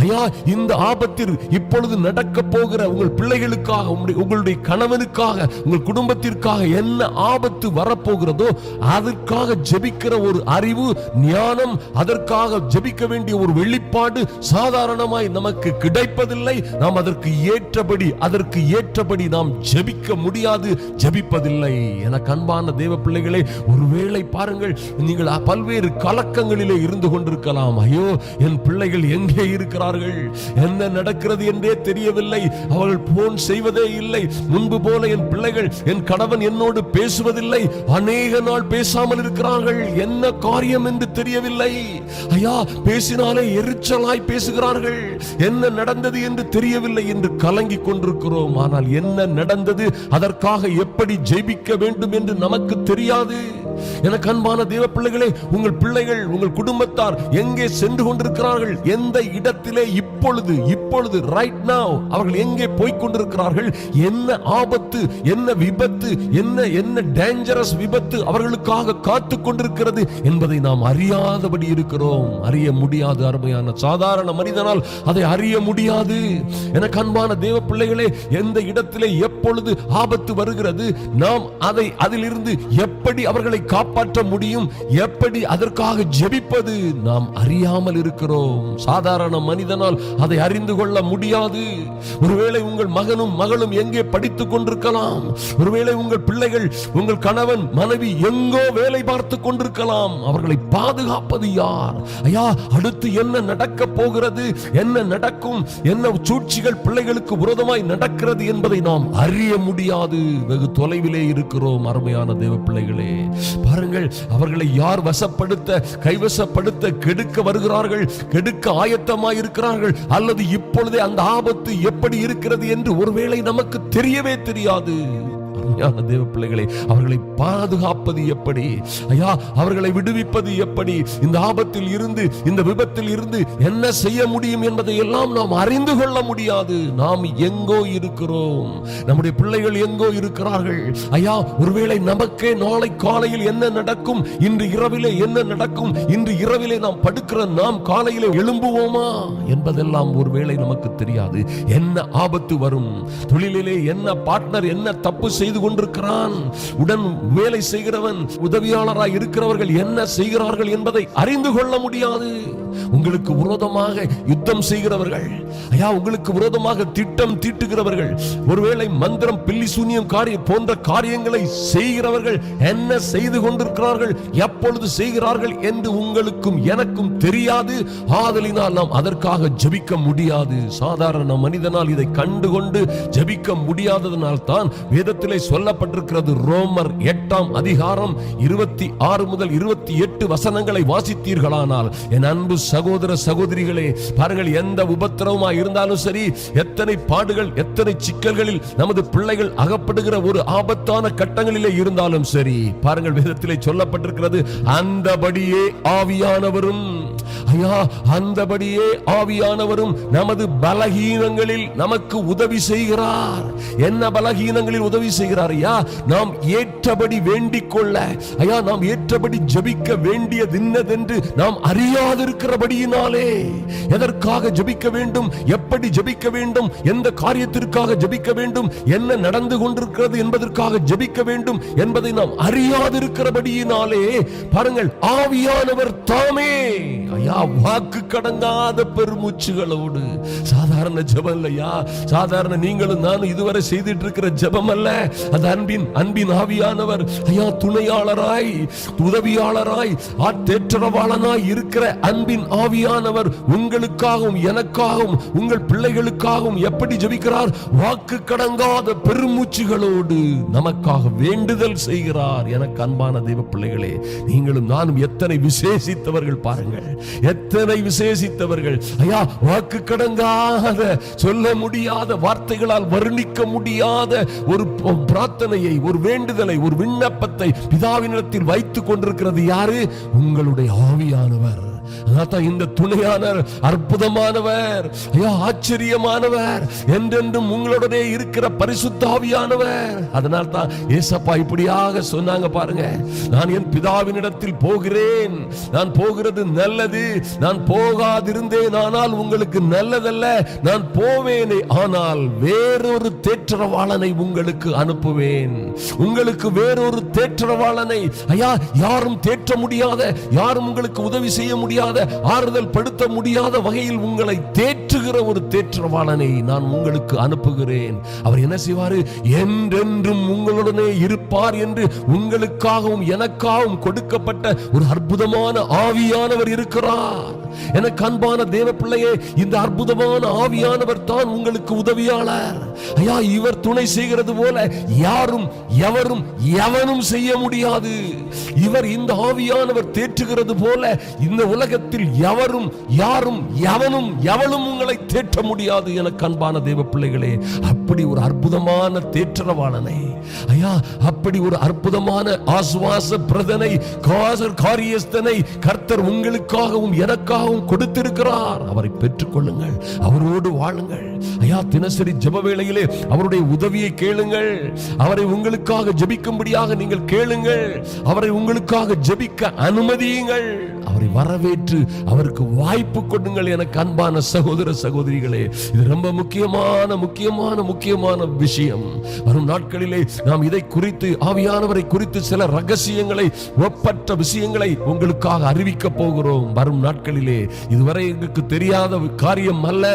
ஐயா, இந்த ஆபத்தில் இப்பொழுது நடக்க போகிற உங்கள் பிள்ளைகளுக்காக, உங்களுடைய கணவனுக்காக, உங்கள் குடும்பத்திற்காக என்ன ஆபத்து வரப்போகிறதோ அதற்காக ஜெபிக்கிற ஒரு அறிவு, ஞானம், அதற்காக ஜெபிக்க வேண்டிய ஒரு வெளிப்பாடு சாதாரணமாய் நமக்கு கிடைப்பதில்லை. நாம் அதற்கு ஏற்றபடி நாம் ஜெபிக்க முடியாது, ஜெபிப்பதில்லை. எனக்கு அன்பான தேவ பிள்ளைகளே, ஒருவேளை பாருங்கள், நீங்கள் பல்வேறு கலக்கங்களிலே இருந்து கொண்டிருக்கலாம். ஐயோ, என் பிள்ளைகள் எங்கே இருக்கிறார்கள், என்ன நடக்கிறது என்றே தெரியவில்லை, அவர்கள் போன் செய்வதே இல்லை, முன்பு போல என் பிள்ளைகள், என் கணவன் என்னோடு பேசுவதில்லை, அநேக நாள் பேசாமல் இருக்கிறார்கள், என்ன காரியம் என்று தெரியவில்லை. ஐயா, பேசினாலே எரிச்சலாய் பேசுகிறார்கள், என்ன நடந்தது என்று தெரியவில்லை என்று கலங்கி கொண்டிருக்கிறோம். ஆனால் என்ன நடந்தது, அதற்காக எப்படி ஜெபிக்க வேண்டும் என்று நமக்கு தெரியாது. எனக்கு அன்பான தேவ பிள்ளைகளே, உங்கள் பிள்ளைகள், உங்கள் குடும்பத்தார் எங்கே சென்று கொண்டிருக்கிறார்கள், எந்த இடத்திலே இப்பொழுது ரைட் நவ் அவர்கள் எங்கே போய்க் கொண்டிருக்கிறார்கள், என்ன ஆபத்து, என்ன விபத்து, என்ன டேஞ்சரஸ் விபத்து அவர்களுக்காக காத்து கொண்டிருக்கிறது என்பதை நாம் அறியாதபடி இருக்கிறோம். அறிய முடியாது. அருமையான சாதாரண மனிதனால் அதை அறிய முடியாது. எனக்கு அன்பான தேவ பிள்ளைகளே, எந்த இடத்திலே எப்பொழுது ஆபத்து வருகிறது, நாம் அதிலிருந்து எப்படி அவர்களை காப்பாற்ற முடியும், எப்படி அதற்காக ஜெபிப்பது, நாம் அறியாமல் இருக்கிறோம். சாதாரண மனிதனால் அதை அறிந்து கொள்ள முடியாது. ஒருவேளை உங்கள் மகனும் மகளும் எங்கே படித்துக் கொண்டிருக்கலாம், ஒருவேளை உங்கள் பிள்ளைகள், உங்கள் கணவன் மனைவி எங்கோ வேலை பார்த்து கொண்டிருக்கலாம். அவர்களை பாதுகாப்பது யார்? ஐயா, அடுத்து என்ன நடக்க போகிறது, என்ன நடக்கும், என்ன சூழ்ச்சிகள் பிள்ளைகளுக்கு விரோதமாய் நடக்கிறது என்பதை நாம் அறிய முடியாது. வெகு தொலைவிலே இருக்கிறோம். அருமையான தேவ பிள்ளைகளே, பாருங்கள், அவர்களை யார் கைவசப்படுத்த கெடுக்க வருகிறார்கள், கெடுக்க ஆயத்தமாய் இருக்கிறார்கள், அல்லது இப்பொழுதே அந்த ஆபத்து எப்படி இருக்கிறது என்று ஒருவேளை நமக்கு தெரியவே தெரியாது. தேவ பிள்ளைகளை, அவர்களை பாதுகாப்பது எப்படி? ஐயா, அவர்களை விடுவிப்பது எப்படி? இந்த ஆபத்தில் இருந்து, இந்த விபத்தில் இருந்து என்ன செய்ய முடியும் என்பதை எல்லாம் நாம் அறிந்து கொள்ள முடியாது. நாம் எங்கோ இருக்கிறோம், நம்முடைய பிள்ளைகள் எங்கோ இருக்கிறார்கள். ஐயா, ஒருவேளை நமக்கே நாளை காலையில் என்ன நடக்கும், இன்று இரவிலே என்ன நடக்கும், இன்று இரவிலே நாம் படுக்கிற நாம் காலையிலே எழும்புவோமா என்பதெல்லாம் ஒருவேளை நமக்கு தெரியாது. என்ன ஆபத்து வரும், தொழிலிலே என்ன பார்ட்னர் என்ன தப்பு செய்து கொண்டிருக்கிறான், உடன் வேலை செய்கிறவன், உதவியாளராய் இருக்கிறவர்கள் என்ன செய்கிறார்கள் என்பதை அறிந்து கொள்ள முடியாது. உங்களுக்கு விரோதமாக யுத்தம் செய்கிறவர்கள், ஐயா, உங்களுக்கு விரோதமாக திட்டம் தீட்டுகிறவர்கள், ஒருவேளை மந்திரம், பில்லி சூனியம் போன்ற காரியங்களை செய்கிறவர்கள் என்ன செய்து கொண்டிருக்கிறார்கள், எப்பொழுது செய்கிறார்கள் என்று உங்களுக்கும் எனக்கும் தெரியாது. ஆதலினால் நாம் அதற்காக ஜெபிக்க முடியாது. சாதாரண மனிதனால் இதை கண்டுகொண்டு ஜெபிக்க முடியாததனால் தான் வேதத்திலே சொல்லப்பட்டிருக்கிறது. ரோமர் 8ஆம் அதிகாரம் 26 முதல் 28 வசனங்களை வாசித்தீர்களானால், என் அன்பு சகோதர சகோதரிகளே, பாருங்கள், எந்த உபத்திரவமா இருந்தாலும் சரி, எத்தனை பாடுகள், எத்தனை சிக்கல்களில் நமது பிள்ளைகள் அகப்படுகிற ஒரு ஆபத்தான கட்டங்களிலே இருந்தாலும் சரி, பாருங்கள், வேதத்திலே சொல்லப்பட்டிருக்கிறது, அந்தபடியே ஆவியானவரும், ஐயா, அந்தபடியே ஆவியானவரும் நமது பலகீனங்களில் நமக்கு உதவி செய்கிறார். என்ன பலகீனங்களில் உதவி செய்கிறார்? ஐயா, நாம் ஏற்றபடி வேண்டிக் கொள்ள, ஐயா, நாம் ஏற்றபடி ஜெபிக்க வேண்டியது இன்னதென்று நாம் அறியாதிருக்கிறபடியினாலே, எதற்காக ஜெபிக்க வேண்டும், எப்படி ஜெபிக்க வேண்டும், எந்த காரியத்திற்காக ஜெபிக்க வேண்டும், என்ன நடந்து கொண்டிருக்கிறது என்பதற்காக ஜெபிக்க வேண்டும் என்பதை நாம் அறியாதிருக்கிறபடியினாலே, பாருங்கள், ஆவியானவர் தாமே, ஐயா, வாக்கு கடங்காத பெருமூச்சுகளோடு, சாதாரண ஜெபம் இல்லையா, சாதாரண நீங்களும் நானும் இதுவரை செய்துட்டு இருக்கிற ஜெபம் அல்ல, அது அன்பின் ஆவியானவர், ஐயா, துணையாளராய், உதவியாளராய், ஆற்றவாளனாய் இருக்கிற அன்பின் ஆவியானவர் உங்களுக்காகவும் எனக்காகவும் உங்கள் பிள்ளைகளுக்காகவும் எப்படி ஜெபிக்கிறார்? வாக்கு கடங்காத பெருமூச்சுகளோடு நமக்காக வேண்டுதல் செய்கிறார். எனக்கு அன்பான தேவ பிள்ளைகளே, நீங்களும் நானும் எத்தனை விசேஷித்தவர்கள் பாருங்கள், எத்தனை விசேஷித்தவர்கள். ஐயா, வாக்கு கடங்காத, சொல்ல முடியாத, வார்த்தைகளால் வர்ணிக்க முடியாத ஒரு பிரார்த்தனையை, ஒரு வேண்டுதலை, ஒரு விண்ணப்பத்தை பிதாவினிடத்தில் வைத்துக் கொண்டிருக்கிறது யாரு? உங்களுடைய ஆவியானவர். அதான் இந்த துணையானவர் அற்புதமானவர், ஐயா ஆச்சரியமானவர், என்றென்றும் உங்களுடனே இருக்கிற பரிசுத்த ஆவியானவர். அதனால் தான் ஏசப்பா இப்படியாக சொன்னாங்க பாருங்க, நான் என் பிதாவினிடத்தில் போகிறேன், நான் போகிறது நல்லது, நான் போகாதிருந்தேன் ஆனால் உங்களுக்கு நல்லதல்ல, நான் போவேனே ஆனால் வேறொரு தேற்றரவாளனை உங்களுக்கு அனுப்புவேன். உங்களுக்கு வேறொரு தேற்றரவாளனை, ஐயா யாரும் தேற்ற முடியாத, யாரும் உங்களுக்கு உதவி செய்ய முடியாத, ஆறுதல் படுத்த முடியாத வகையில் உங்களை தேற்றுகிற ஒரு தேற்றரவாளனை நான் உங்களுக்கு அனுப்புகிறேன். அவர் என்ன செய்வாரு? என்றென்றும் உங்களுடனே இருப்பார் என்று உங்களுக்காகவும் எனக்காகவும் கொடுக்கப்பட்ட ஒரு அற்புதமான ஆவியானவர் இருக்கிறார். எனக்கு அன்பான தேவ பிள்ளையே, இந்த அற்புதமான ஆவியானவர் தான் உங்களுக்கு உதவியாளர். ஐயா இவர் துணை செய்கிறது போல யாரும் எவரும் எவனும் செய்ய முடியாது. இவர் இந்த ஆவியானவர் தேற்றுகிறது போல இந்த உலகத்தில் எவரும் யாரும் எவனும் எவளும் உங்களை தேற்ற முடியாது. எனக்கு அன்பான தேவ பிள்ளைகளே, அப்படி ஒரு அற்புதமான தேற்றரவாளனை, ஐயா அப்படி ஒரு அற்புதமான ஆசுவாச பிரதனை, காரியஸ்தனை கர்த்தர் உங்களுக்காகவும் எனக்காகவும் கொடுத்திருக்கிறார். அவரை பெற்றுக் கொள்ளுங்கள், அவரோடு வாழுங்கள். ஐயா தினசரி ஜெப வேளையிலே அவருடைய உதவியை கேளுங்கள். அவரை உங்களுக்காக ஜெபிக்கும்படியாக நீங்கள் கேளுங்கள். அவரை உங்களுக்காக ஜெபிக்க அனுமதியுங்கள். அவரை வரவேற்று அவருக்கு வாய்ப்பு கொடுங்கள். எனக்கு அன்பான சகோதர சகோதரிகளே, இது ரொம்ப முக்கியமான முக்கியமான முக்கியமான விஷயம். வரும் நாட்களிலே நாம் இதை குறித்து, ஆவியானவரை குறித்து சில ரகசியங்களை, ஒப்பற்ற விஷயங்களை உங்களுக்காக அறிவிக்க போகிறோம். வரும் நாட்களிலே இதுவரை எங்களுக்கு தெரியாத காரியம் அல்ல,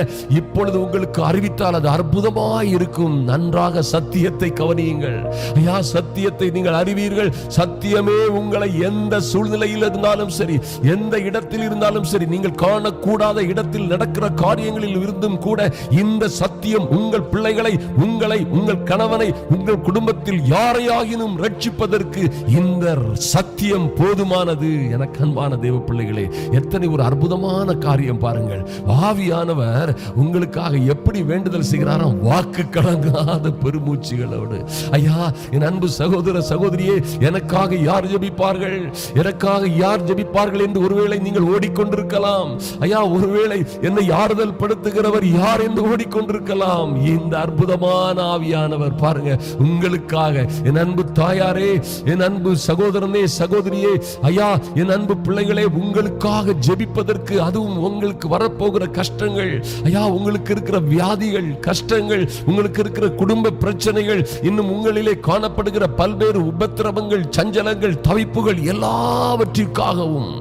இப்பொழுது உங்களுக்கு அறிவித்தால் அது அற்புதமாய் இருக்கும். நன்றாக சத்தியத்தை கவனியுங்கள். ஐயா சத்தியத்தை நீங்கள் அறிவீர்கள். சத்தியமே உங்களை எந்த சூழ்நிலையில் இருந்தாலும் சரி, எந்த இடத்தில் இருந்தாலும் சரி, நீங்கள் காணக்கூடாத இடத்தில் நடக்கிற காரியங்களில் இருந்தும் கூட இந்த சத்தியம் உங்கள் பிள்ளைகளை, உங்களை, உங்கள் கணவனை, உங்கள் குடும்பத்தில் யாரையாகினும் ரட்சிப்பதற்கு இந்த சத்தியம் போதுமானது. எனக்கு அன்பான தேவ பிள்ளைகளே, எத்தனை ஒரு அற்புதமான காரியம் பாருங்கள். ஆவியானவர் உங்களுக்காக எப்படி வேண்டுதல் செய்கிறாராம்? வாக்கு கடங்காத பெருமூச்சுகளோடு. ஐயா என் அன்பு சகோதர சகோதரியே, எனக்காக யார் ஜெபிப்பார்கள், எனக்காக யார் ஜெபிப்பார்கள் என்று ஒருவேளை நீங்கள் ஓடிக்கொண்டிருக்கலாம். ஐயா ஒருவேளை என்னை ஆறுதல் படுத்துகிறவர் யார் என்று ஓடிக்கொண்டிருக்கலாம். இந்த அற்புதமான ஆவியானவர் பாருங்க உங்களுக்காக. என் அன்பு தாயாரே, என் அன்பு சகோதரனே சகோதரியே, ஐயா என் அன்பு பிள்ளைகளே, உங்களுக்காக ஜெபிப்பதற்கு, அதுவும் உங்களுக்கு வரப்போகிற கஷ்டங்கள், ஐயா உங்களுக்கு இருக்கிற வியாதிகள், கஷ்டங்கள், உங்களுக்கு இருக்கிற குடும்ப பிரச்சனைகள், இன்னும் உங்களிலே காணப்படுகிற பல்வேறு உபத்திரவங்கள், சஞ்சலங்கள், தவிப்புகள் எல்லாவற்றிற்காகவும்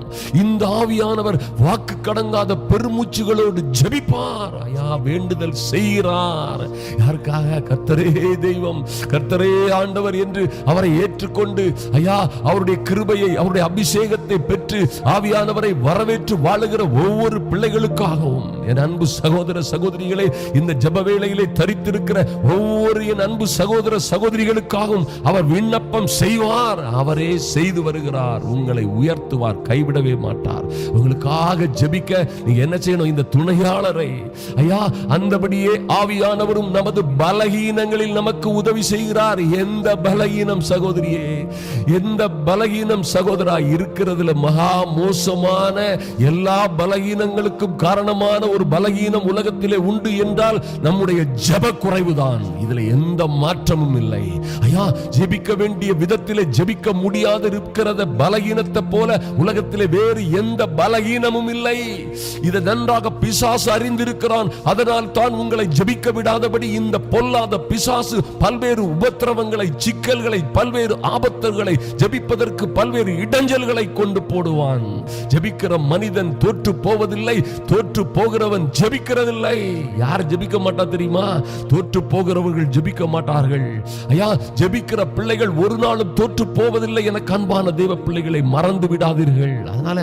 இந்த ஆவியானவர் வாக்கு கடங்காத பெருமூச்சுகளோடு ஜெபிப்பார். ஐயா வேண்டுதல் செய்கிறார். யாருக்காக? கர்த்தரே தெய்வம், கர்த்தரே ஆண்டவர் என்று அவரை ஏற்றுக்கொண்டு, ஐயா அவருடைய கிருபையை, அவருடைய அபிஷேகத்தை பெற்று ஆவியானவரை வரவேற்று வாழுகிற ஒவ்வொரு பிள்ளைகளுக்காகவும், என் அன்பு சகோதர சகோதரிகளே, இந்த ஜெப வேளையிலே தரித்திருக்கிற ஒவ்வொரு என் அன்பு சகோதர சகோதரிகளுக்காகவும் அவர் விண்ணப்பம் செய்வார். அவரே செய்து வருகிறார். உங்களை உயர்த்துவார், கைவிடவே மாட்டார். உங்களுக்காக ஜெபிக்க நீங்க என்ன செய்யணும்? இந்த துணையாளரை, ஐயா அந்தபடியே ஆவியானவரும் நமது பலகீனங்களில் நமக்கு உதவி செய்கிறார். எந்த பலகீனம் சகோதரியே, எந்த பலகீனம் சகோதரா இருக்கிறதுல மகா மோசமான எல்லா பலகீனங்களுக்கும் காரணமான ஒரு பலகீனம் உலகத்திலே உண்டு என்றால் நம்முடைய ஜெப குறைவுதான். இதுல எந்த மாற்றமும் இல்லை. ஐயா ஜெபிக்க வேண்டிய விதத்திலே ஜெபிக்க முடியாது இருக்கிறத பலகீனத்தை போல உலகத்திலே வேறு எந்த பலகீனமும் இல்லை. இதை நன்றாக பிசாசு அறிந்திருக்கிறான். அதனால் தான் உங்களை ஜெபிக்க விடாதபடி இந்த பொல்லாத பிசாசு பல்வேறு உபத்திரவங்களை, சிக்கல்களை, பல்வேறு ஆபத்துகளை, ஜெபிப்பதற்கு பல்வேறு இடைஞ்சல்களை கொண்டு போடுவான். ஜெபிக்கிற மனிதன் தோற்று போவதில்லை, தோற்று போகிறவன் ஜெபிக்கிறதில்லை. யார் ஜெபிக்க மாட்டா தெரியுமா? தோற்று போகிறவர்கள் ஜெபிக்க மாட்டார்கள். ஐயா ஜெபிக்கிற பிள்ளைகள் ஒரு நாளும் தோற்று போவதில்லை. என அன்பான தேவ பிள்ளைகளை மறந்து விடாதீர்கள். அதனால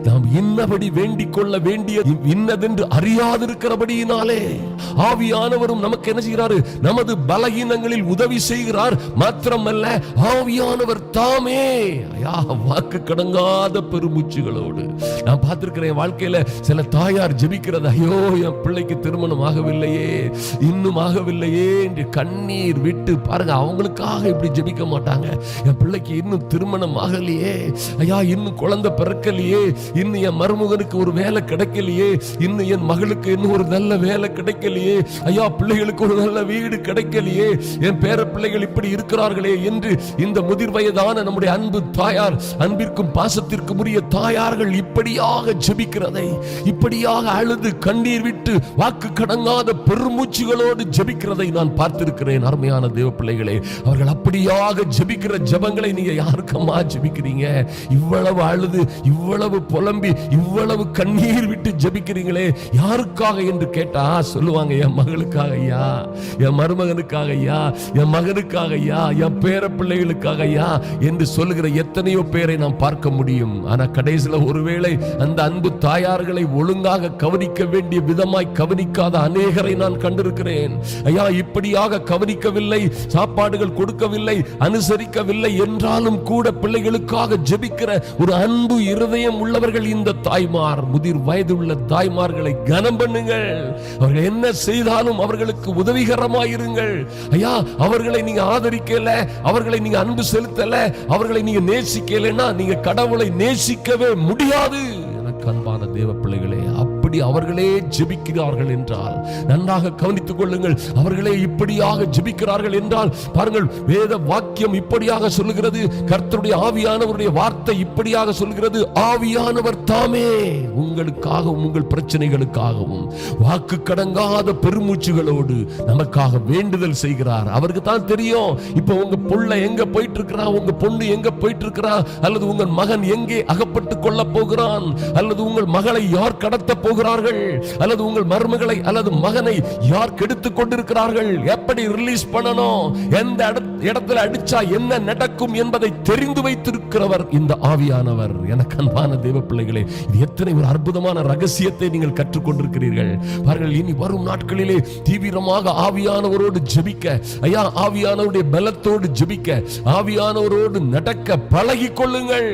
நாம் இன்னபடி வேண்டிக் கொள்ள வேண்டிய இன்னது இன்னதென்று அறியாதிருக்கிறபடியினாலே ஆவியானவரும் நமக்கு என்ன செய்கிறாரு? நமது பலகீனங்களில் உதவி செய்கிறார். மாத்திரமல்ல, ஆவியானவர் தாமே வாக்கு கடங்காத பெருமூச்சுகளோடு நான் பார்த்திருக்கிறேன். வாழ்க்கையில சில தாயார் ஜெபிக்கிறது, ஐயோ என் பிள்ளைக்கு திருமணம் ஆகவில்லையே, இன்னும் ஆகவில்லையே என்று கண்ணீர் விட்டு பாருங்க. அவங்களுக்காக இப்படி ஜெபிக்க மாட்டாங்க. என் பிள்ளைக்கு இன்னும் திருமணம் ஆகலையே, ஐயா இன்னும் குழந்தை பிறக்கலையே, இன்னும் என் மருமகனுக்கு ஒரு வேலை கிடைக்கலையே, இன்னும் என் மகளுக்கு இன்னும் ஒரு நல்ல வேலை கிடைக்கலையே, ஐயா பிள்ளைகளுக்கு ஒரு நல்ல வீடு கிடைக்கலையே, என் பேர பிள்ளைகள் இப்படி இருக்கிறார்களே என்று இந்த முதிர் வயதான நம்முடைய அன்பு தாயார், அன்பிற்கும் பாசத்திற்கும் உரிய தாயார்கள் இப்படியாக ஜெபிக்கிறதை, இப்படியாக அழுது கண்ணீர் விட்டு வாக்கு கடங்காத பெருமூச்சுகளோடு ஜெபிக்கிறதை நான் பார்த்திருக்கிறேன். அருமையான தேவ பிள்ளைகளே, அவர்கள் அப்படியாக ஜெபிக்கிற ஜெபங்களை நீங்க யாருக்கம்மா ஜெபிக்கிறீங்க? இவ்வளவு அழுது, இவ்வளவு புலம்பி, இவ்வளவு கண்ணீர் விட்டு ஜெபிக்கிறீங்களே, யாருக்காக என்று கேட்டா சொல்லுவாங்க, என் மகளுக்காக ஐயா, என் மருமகனுக்காக ஐயா, என் மகனுக்காக ஐயா, என் பேர பிள்ளைகளுக்காக ஐயா என்று சொல்லுகிற எத்தனையோ பேரை நாம் பார்க்க முடியும். ஆனா கடைசியில ஒருவேளை அந்த அன்பு தாயார்களை ஒழுங்காக கவனிக்க வேண்டிய விதமாய் கவனிக்காத அநேகரை நான் கண்டிருக்கிறேன். ஐயா இப்படியாக கவனிக்கவில்லை, சாப்பாடுகள் கொடுக்கவில்லை, அனுசரிக்கவில்லை என்றாலும் கூட பிள்ளைகளுக்காக ஜெபிக்கிற ஒரு அன்பு இருதயம் உள்ளவர்கள் இந்த தாய்மார். முதிர் வயதுள்ள தாய்மார்களை கனம் பண்ணுங்கள். அவர்கள் என்ன செய்தாலும் அவர்களுக்கு உதவிகரமாயிருங்கள். ஐயா அவர்களை நீங்க ஆதரிக்கல, அவர்களை நீங்க அன்பு செலுத்தல, அவர்களை நீங்க நேசிக்கலன்னா நீங்க கடவுளை நேசிக்கவே முடியாது. அன்பான தேவ பிள்ளைகளே, அப்படி அவர்களே ஜெபிக்கிறார்கள் என்றால் நன்றாக கவனித்துக் கொள்ளுங்கள். அவர்களே இப்படியாக ஜெபிக்கிறார்கள் என்றால் பாருங்கள், வேத வாக்கியம் இப்படியாக சொல்லுகிறது, கர்த்தருடைய ஆவியானவருடைய வார்த்தை இப்படியாக சொல்லுகிறது, ஆவியானவர் தாமே உங்களுக்காகவும் உங்கள் பிரச்சனைகளுக்காகவும் வாக்கு கடங்காத பெருமூச்சுகளோடு நமக்காக வேண்டுதல் செய்கிறார். அவருக்கு தான் தெரியும் இப்ப உங்க புள்ள எங்க போயிட்டு இருக்கிறா, உங்க பொண்ணு எங்க போயிட்டு இருக்கிறா, அல்லது உங்கள் மகன் எங்கே அகப்பட்டுக் கொள்ள போகிறான், அல்லது உங்கள் மகளை யார் கடத்த போகிறார்கள், அல்லது உங்கள் மருமகளை அல்லது மகனை யார் கெடுத்துக் கொண்டிருக்கிறார்கள், எப்படி ரிலீஸ் பண்ணணும், எந்த இடத்துல அடிச்சா என்ன நடக்கும் என்பதை தெரிந்து வைத்திருக்கிறவர் இந்த ஆவியானவர். எனக்கு அன்பான தேவ பிள்ளைகளே, இது எத்தனை ஒரு அற்புதமான ரகசியத்தை நீங்கள் கற்றுக்கொண்டிருக்கிறீர்கள் பாருங்கள். இனி வரும் நாட்களிலே தீவிரமாக ஆவியானவரோடு ஜெபிக்க, ஐயா ஆவியானவருடைய பலத்தோடு ஜெபிக்க, ஆவியானவரோடு நடக்க பழகிக் கொள்ளுங்கள்.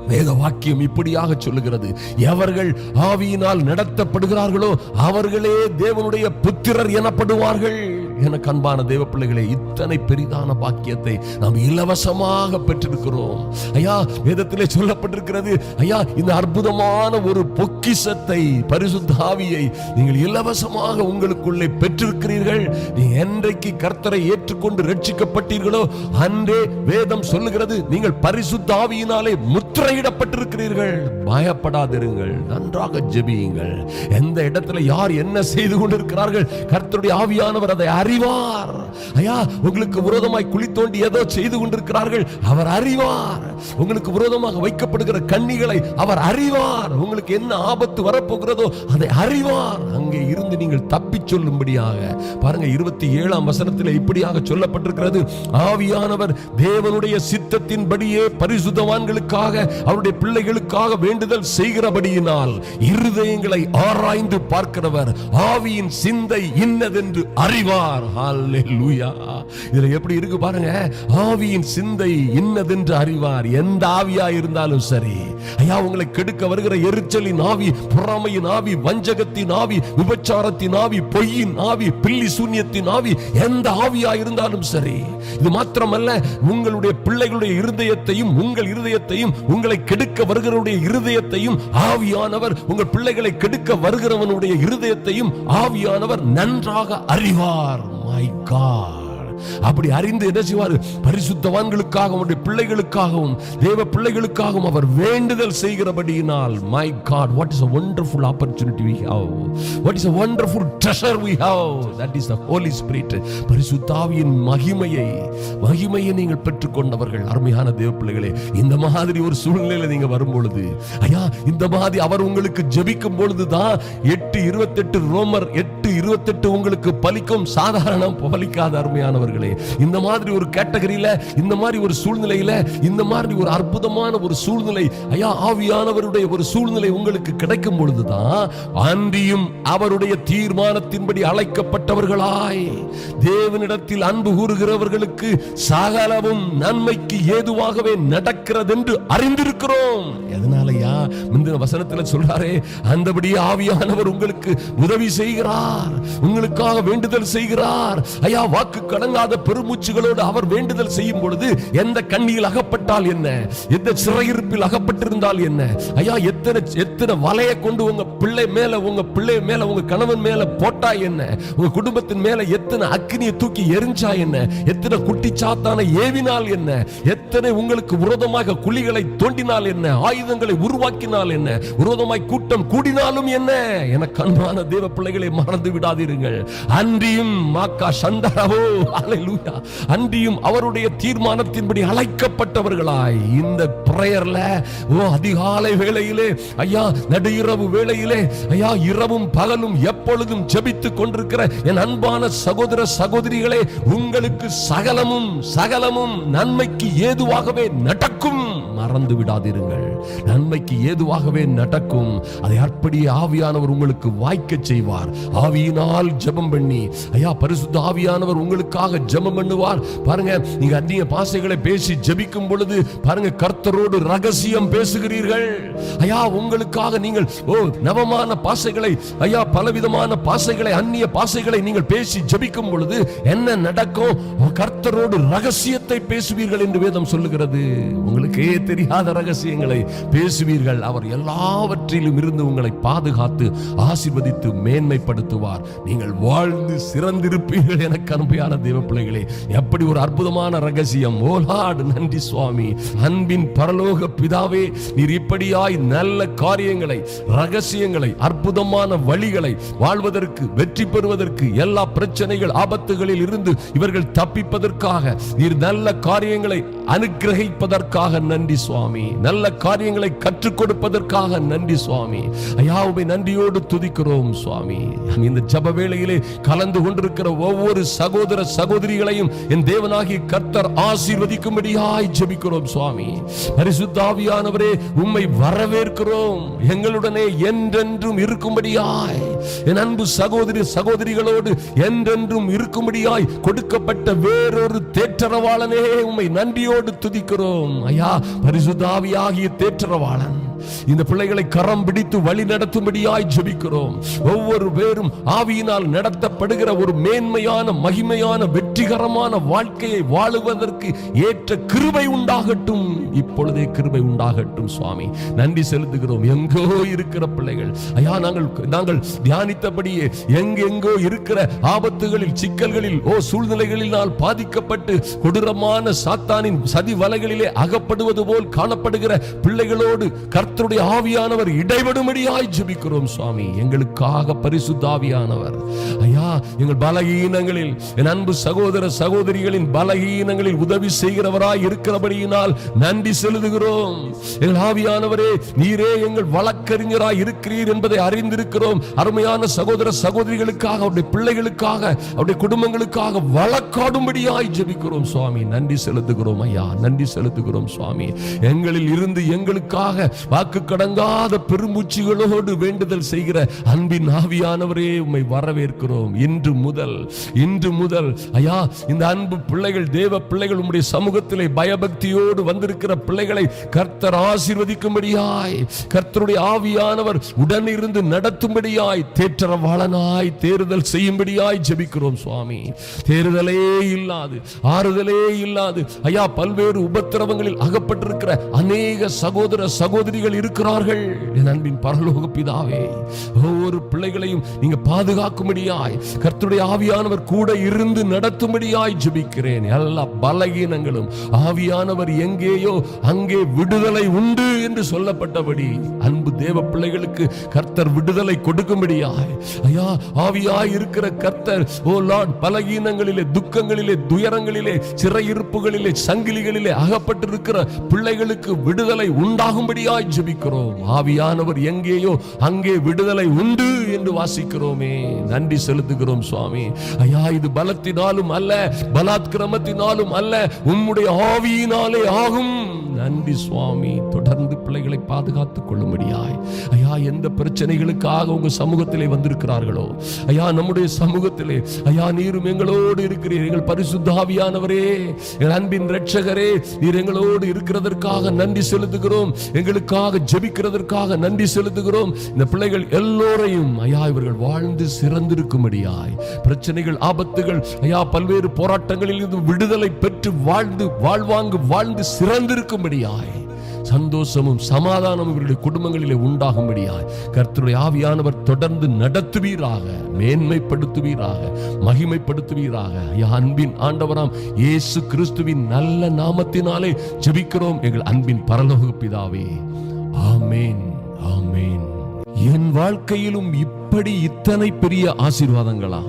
வேத வாக்கியம் இப்படியாக சொல்லுகிறது, எவர்கள் ஆவியினால் நடத்தப்படுகிறார்களோ அவர்களே தேவனுடைய புத்திரர் எனப்படுவார்கள். எனக்கு அன்பான தேவ பிள்ளைகளே, இத்தனை பெரிதான பாக்கியத்தை நாம் இலவசமாக பெற்றிருக்கிறோம். ஐயா வேதத்திலே சொல்லப்பட்டிருக்கிறது, ஐயா இந்த அற்புதமான ஒரு பொக்கிஷத்தை, பரிசுத்த ஆவியை நீங்கள் இலவசமாக உங்களுக்குள்ளே பெற்றிருக்கிறீர்கள். நீ என்றைக்கு கர்த்தரை ஏற்றுக்கொண்டு ரட்சிக்கப்பட்டீர்களோ அன்றே வேதம் சொல்லுகிறது, நீங்கள் பரிசுத்த ஆவியினாலே முத்திரையிடப்பட்டிருக்கிறீர்கள். பயப்படாதிருங்கள், நன்றாக ஜெபியுங்கள். எந்த இடத்துல யார் என்ன செய்து கொண்டிருக்கிறார்கள் கர்த்தருடைய ஆவியானவர் அதை அறிவார். ஐயா உங்களுக்கு விரோதமாய் குழி தோண்டி ஏதோ செய்து கொண்டிருக்கிறார்கள், அவர் அறிவார். உங்களுக்கு விரோதமாக வைக்கப்படுகிற கண்ணிகளை அவர் அறிவார். உங்களுக்கு என்ன ஆபத்து வரப்போகிறதோ அதை அறிவார். அங்கே இருந்து நீங்கள் தப்பி சொல்லும்படியாக பாருங்க, 27ஆம் வசனத்தில் இப்படியாக சொல்லப்பட்டிருக்கிறது, ஆவியானவர் தேவனுடைய சித்தத்தின்படியே பரிசுத்தவான்களுக்காக அவருடைய பிள்ளைகளுக்காக வேண்டுதல் செய்கிறபடியினால் இருதயங்களை ஆராய்ந்து பார்க்கிறவர் ஆவியின் சிந்தை இன்னதென்று அறிவார். ஹல்லேலூயா. இதுல எப்படி இருக்கு பாருங்க, ஆவியின் சிந்தை இன்னதென்று அறிவார். எந்த ஆவியா இருந்தாலும் சரி, ஐயா உங்களை கெடுக்க வருகிற எரிச்சலின் ஆவி, பொறாமையின் ஆவி, வஞ்சகத்தின் ஆவி, விபச்சாரத்தின் ஆவி, பொய்யின் ஆவி, பில்லி சூன்யத்தின் ஆவி, எந்த ஆவியா இருந்தாலும் சரி, இது மாத்திரமல்ல உங்களுடைய பிள்ளைகளுடைய இருதயத்தையும் உங்கள் இருதயத்தையும், உங்களை கெடுக்க வருகிறவருடைய இருதயத்தையும் ஆவியானவர், உங்கள் பிள்ளைகளை கெடுக்க வருகிறவனுடைய இருதயத்தையும் ஆவியானவர் நன்றாக அறிவார். My God. அப்படி அறிந்து என்ன செய்வார்? பரிசுத்தவான்களுக்காகவும் அவருடைய பிள்ளைகளுக்காகவும் தேவ பிள்ளைகளுக்காகவும் அவர் வேண்டுதல் செய்கிறபடியினால், my God, what is a wonderful opportunity we have, what is a wonderful treasure we have, that is the Holy Spirit. பரிசுத்த ஆவியின் மகிமையை நீங்கள் பெற்றுக்கொண்டவர்கள். அருமையான தேவ பிள்ளைகளே, இந்த மாதிரி ஒரு சூழ்நிலையில நீங்க வரும் பொழுது, ஐயா இந்த மாதிரி அவர் உங்களுக்கு ஜெபிக்கும் பொழுதுதான் 8:28 ரோமர் 8:28 உங்களுக்கு பலிக்கும். சாதாரண பலிக்காத அருமையானவர்கள். அன்பானவர்களே, இந்த மாதிரி ஒரு கேட்டகரியில, இந்த மாதிரி ஒரு சூழ்நிலையில, இந்த மாதிரி ஒரு அற்புதமான ஒரு சூழ்நிலை, ஐயா ஆவியானவருடைய ஒரு சூழ்நிலை உங்களுக்கு கிடைக்கும் பொழுதுதான் அன்றியும் அவருடைய தீர்மானத்தின்படி அழைக்கப்பட்டவர்களாய் தேவனிடத்தில் அன்பு கூறுகிறவர்களுக்கு சகலமும் நன்மைக்கு ஏதுவாகவே நடக்கிறது என்று அறிந்திருக்கிறோம். எதனாலயா? முந்தின வசனத்தில் சொல்றாரே, அந்தபடி ஆவியானவர் உங்களுக்கு உதவி செய்கிறார், உங்களுக்காக வேண்டுதல் செய்கிறார். ஐயா, வாக்கு கடங்காத பெருமூச்சுகளோடு அவர் வேண்டுதல் செய்யும் பொழுது எந்த கண்ணியில் அகப்பட்டால் என்ன, எந்த சிறையிருப்பில் அகப்பட்டிருந்தால் என்ன, ஐயா எத்தனை வலையை கொண்டு உங்க பிள்ளை மேல, உங்க கணவன் மேல போட்டா என்ன, உங்க குடும்பத்தின் மேல எத்தனை அக்கினியை தூக்கி எரிஞ்சா என்ன, எத்தனை குட்டி சாத்தான ஏவினால் என்ன, எத்தனை உங்களுக்கு விரோதமாக குழிகளை தோண்டினால் என்ன, ஆயுதங்களை உருவாக்கினால் என்ன, விரோதமாய் கூட்டம் கூடினாலும் என்ன, எனக்கு அன்பான தேவ பிள்ளைகளை மறந்து விடாதீர்கள். அன்றியும் மாக்கா சந்தரவோ, ஹல்லேலூயா, அன்றியும் அவருடைய தீர்மானத்தின்படி அழைக்கப்பட்டவர்களாய் இந்த பிரேயர்ல அதிகாலை வேளையிலே, ஐயா நடுஇரவு வேளையிலே, ஐயா இரவும் பகலும் எப்பொழுதும் ஜெபித்துக் கொண்டிருக்கிற என் அன்பான சகோதர சகோதரிகளே, உங்களுக்கு சகலமும் சகலமும் நன்மைக்கு ஏதுவாகவே நடக்கும். மறந்து விடாதீர்கள், நன்மைக்கு ஏதுவாகவே நடக்கும். அதை அப்படியே ஆவியானவர் உங்களுக்கு வாய்க்க செய்வார். ஆவியினால் ஜெபம் பண்ணி, ஐயா பரிசுத்த ஆவியானவர் உங்களுக்காக ஜெபம் பண்ணுவார். பாருங்க, நீங்க அந்நிய பாஷைகளை பேசி ஜெபிக்கும் பொழுது பாருங்க, கர்த்தரோடு ரகசியம் பேசுகிறீர்கள். ஐயா உங்களுக்காக நீங்கள் நவமான பாஷைகளை, ஐயா பலவிதமான பாஷைகளை, அந்நிய பாஷைகளை நீங்கள் பேசி ஜெபிக்கும் பொழுது என்ன நடக்கும்? கர்த்தரோடு ரகசியத்தை பேசுவீர்கள் என்று வேதம் சொல்லுகிறது. உங்களுக்கே தெரியாத ரகசியங்களை பேசுவீர்கள். அவர் எல்லாவற்றிலும் இருந்து உங்களை பாதுகாத்து ஆசீர்வதித்து மேன்மைப்படுத்துவார். நீங்கள் வாழ்ந்து சிறந்திருப்பீர்கள். எனக்கு அருமையான தேவ பிள்ளைகளே, எப்படி ஒரு அற்புதமான ரகசியம்! ஓ லார்ட், நன்றி சுவாமி. அன்பின் பரலோக பிதாவே, நீர் இப்படியாய் நல்ல காரியங்களை, ரகசியங்களை, அற்புதமான வழிகளை வாழ்வதற்கு, வெற்றி பெறுவதற்கு, எல்லா பிரச்சனைகள் ஆபத்துகளில் இருந்து இவர்கள் தப்பிப்பதற்காக நீர் நல்ல காரியங்களை அனுக்கிரகிப்பதற்காக நன்றி சுவாமி. நல்ல காரியங்களை கற்றுக் கொடுப்பதற்காக நன்றி சுவாமி. ஐயாவை நன்றியோடு துதிக்கிறோம் சுவாமி. இந்த ஜெப வேளையிலே கலந்து கொண்டிருக்கிற ஒவ்வொரு சகோதர சகோதரிகளையும் என் தேவனாகிய கர்த்தர் ஆசீர்வதிக்கும்படியாய் ஜெபிக்கிறோம் சுவாமி. பரிசுத்த ஆவியானவரே, உம்மை வரவேற்கிறோம். எங்களுடனே என்றென்றும் இருக்கும்படியாய், என் அன்பு சகோதரி சகோதரிகளோடு என்றென்றும் இருக்கும்படியாய் கொடுக்கப்பட்ட வேறொரு தேற்றரவாளனே, உம்மை நன்றியோடு துதிக்கிறோம். ஐயா பரிசுத்த ஆவியாகிய தேற்றரவாளன் இந்த பிள்ளைகளை கரம் பிடித்து வழி நடத்தும்படியாய் ஜெபிக்கிறோம். ஒவ்வொரு பேரும் ஆவியினால் நடத்தப்படுகிற ஒரு மேன்மையான, மகிமையான, வெற்றிகரமான வாழ்க்கையை வாழுவதற்கு ஏற்ற கிருபை உண்டாகட்டும். இப்பொழுதே கிருபை உண்டாகட்டும் சுவாமி. நன்றி செலுத்துகிறோம். எங்கோ இருக்கிற பிள்ளைகள், ஐயா நாங்கள் தியானித்தபடியே எங்கெங்கோ இருக்கிற ஆபத்துகளில், சிக்கல்களில், சூழ்நிலைகளினால் பாதிக்கப்பட்டு கொடூரமான சாத்தானின் சதி வலைகளிலே அகப்படுவது போல் காணப்படுகிற பிள்ளைகளோடு கர்த்தருடைய ஆவியானவர் இடைபடும்படியாய் ஜெபிக்கிறோம் சுவாமி. எங்களுக்காக பரிசுத்த ஆவியானவர், ஐயா எங்கள் பலகீனங்களில், என் அன்பு சகோதர சகோதரிகளின் பலகீனங்களில் உதவி செய்கிறவராய் இருக்கிறபடியினால் நன்றி செலுத்துகிறோம். எங்கள் ஆவியானவரே, நீரே எங்கள் வழக்கறிஞராய் இருக்கிறீர் என்பதை அறிந்திருக்கிறோம். அருமையான சகோதர சகோதரிகளுக்காக, அவருடைய பிள்ளைகளுக்காக, அவருடைய குடும்பங்களுக்காக வழக்காடும்படியாய் ஜெபிக்கிறோம் சுவாமி. நன்றி செலுத்துகிறோம் ஐயா, நன்றி செலுத்துகிறோம் சுவாமி. எங்களில் இருந்து எங்களுக்காக வாக்கு கடங்காத பெருமூச்சுகளோடு வேண்டுதல் செய்கிற அன்பின் ஆவியானவரே, உம்மை வரவேற்கிறோம். இன்று முதல் ஐயா இந்த அன்பு பிள்ளைகள், தேவ பிள்ளைகள், உம்முடைய சமூகத்திலே பயபக்தியோடு வந்திருக்கிற பிள்ளைகளை கர்த்தர் ஆசீர்வதிக்கும்படியாய், கர்த்தருடைய ஆவியானவர் உடனிருந்து நடத்தும்படியாய், தேற்றரவாளனாய் தேறுதல் செய்யும்படியாய் ஜெபிக்கிறோம் சுவாமி. தேறுதலே இல்லாது, ஆறுதலே இல்லாது, ஐயா பல்வேறு உபத்திரவங்களில் அகப்பட்டிருக்கிற அநேக சகோதர சகோதரிகள் இருக்கிறார்கள். என் அன்பின் பரலோக பிதாவே, ஒவ்வொரு பிள்ளைகளையும் நீங்க பாதுகாக்கும்படியாய், கர்த்தருடைய ஆவியானவர் கூட இருந்து நடத்தும்படியாய் ஜெபிக்கிறேன். எல்லா பலகீனங்களும் ஆவியானவர் எங்கேயோ அங்கே விடுதலை உண்டு என்று சொல்லப்பட்டபடி அன்பு தேவ பிள்ளைகளுக்கு கர்த்தர் விடுதலை கொடுக்கும்படியாய், ஐயா ஆவியாய் இருக்கிற கர்த்தர், ஓ லார்ட், பலகீனங்களிலே, துக்கங்களிலே, துயரங்களிலே, சிறையிருப்புகளிலே, சங்கிலிகளிலே அகப்பட்டிருக்கிற பிள்ளைகளுக்கு விடுதலை உண்டாகும்படியாய் ஜெபிக்கிறோம். ஆவியானவர் எங்கேயோ அங்கே விடுதலை உண்டு என்று வாசிக்கிறோமே, நன்றி செலுத்துகிறோம் சுவாமி. ஐயா, இது பலத்தினாலும் அல்ல, பலாத்கிரமத்தினாலும் அல்ல, உம்முடைய ஆவியினாலே ஆகும். நன்றி சுவாமி. தொடர்ந்து பிள்ளைகளை பாதுகாத்துக் கொள்ளும்படியாய் ஐயா, எந்த பிரச்சனைகளுக்காக உங்க சமூகத்திலே வந்திருக்கிறார்களோ ஐயா, நம்முடைய சமூகத்திலே ஐயா, நீரும் எங்களோடு இருக்கிறீர். எங்கள் பரிசுத்த ஆவியானவரே, எங்கள் அன்பின் இரட்சகரே, நீர் எங்களோடு இருக்கிறதற்காக நன்றி செலுத்துகிறோம். எங்களுக்காக ஜெபிக்கிறதற்காக நன்றி செலுத்துகிறோம். இந்த பிள்ளைகள் எல்லோரையும் ஐயா, இவர்கள் வாழ்ந்து சிறந்திருக்கும்படியாய், பிரச்சனைகள், ஆபத்துகள் ஐயா, பல்வேறு போராட்டங்களில் இருந்து விடுதலை பெற்று வாழ்ந்து சிறந்திருக்கும்படியாய், சந்தோஷமும் சமாதானமும் இவருடைய குடும்பங்களிலே உண்டாகும்படியாய் கர்த்தருடைய ஆவியானவர் தொடர்ந்து நடத்துவீராக, மேன்மைப்படுத்துவீராக, மகிமைப்படுத்துவீராக. அன்பின் ஆண்டவராம் இயேசு கிறிஸ்துவின் நல்ல நாமத்தினாலே ஜெபிக்கிறோம் எங்கள் அன்பின் பரலோக பிதாவே. ஆமென், ஆமென். என் வாழ்க்கையிலும் இத்தனை பெரிய ஆசீர்வாதங்களா?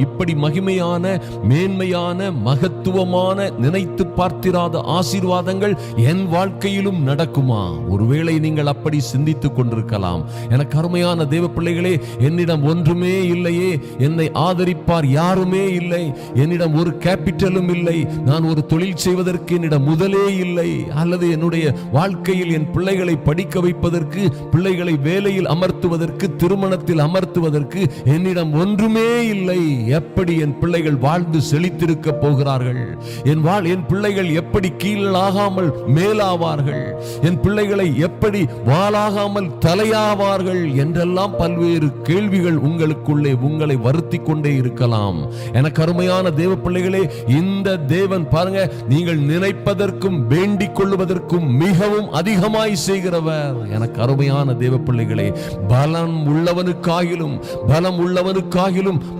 இப்படி மகிமையான, மேன்மையான, மகத்துவமான, நினைத்து பார்த்திராத ஆசீர்வாதங்கள் என் வாழ்க்கையிலும் நடக்குமா? ஒருவேளை நீங்கள் அப்படி சிந்தித்துக் கொண்டிருக்கலாம். எனக்கு அருமையான தேவ பிள்ளைகளே, என்னிடம் ஒன்றுமே இல்லையே, என்னை ஆதரிப்பார் யாருமே இல்லை, என்னிடம் ஒரு கேபிட்டலும் இல்லை, நான் ஒரு தொழில் செய்வதற்கு என்னிடம் முதலே இல்லை, அல்லது என்னுடைய வாழ்க்கையில் என் பிள்ளைகளை படிக்க வைப்பதற்கு, பிள்ளைகளை வேலையில் அமர்த்துவதற்கு, திருமணத்தில் அமர்த்துவதற்கு என்னிடம் ஒன்றுமே இல்லை. எப்படி என் பிள்ளைகள் வாழ்ந்து செழித்திருக்க போகிறார்கள்? என் பிள்ளைகள் எப்படி கீழாகாமல் மேலாவார்கள்? என் பிள்ளைகளை எப்படி வாளாகாமல் தலையாவார்கள்? என்றெல்லாம் பல்வேறு கேள்விகள் உங்களுக்குள்ளே உங்களை வருத்தி கொண்டே இருக்கலாம். எனக்கு அருமையான தேவ பிள்ளைகளே, இந்த தேவன் பாருங்க, நீங்கள் நினைப்பதற்கும் வேண்டிக் கொள்வதற்கும் மிகவும் அதிகமாய் செய்கிறவர். எனக்கு அருமையான தேவ பிள்ளைகளே, பலம் உள்ளவனுக்காகிலும்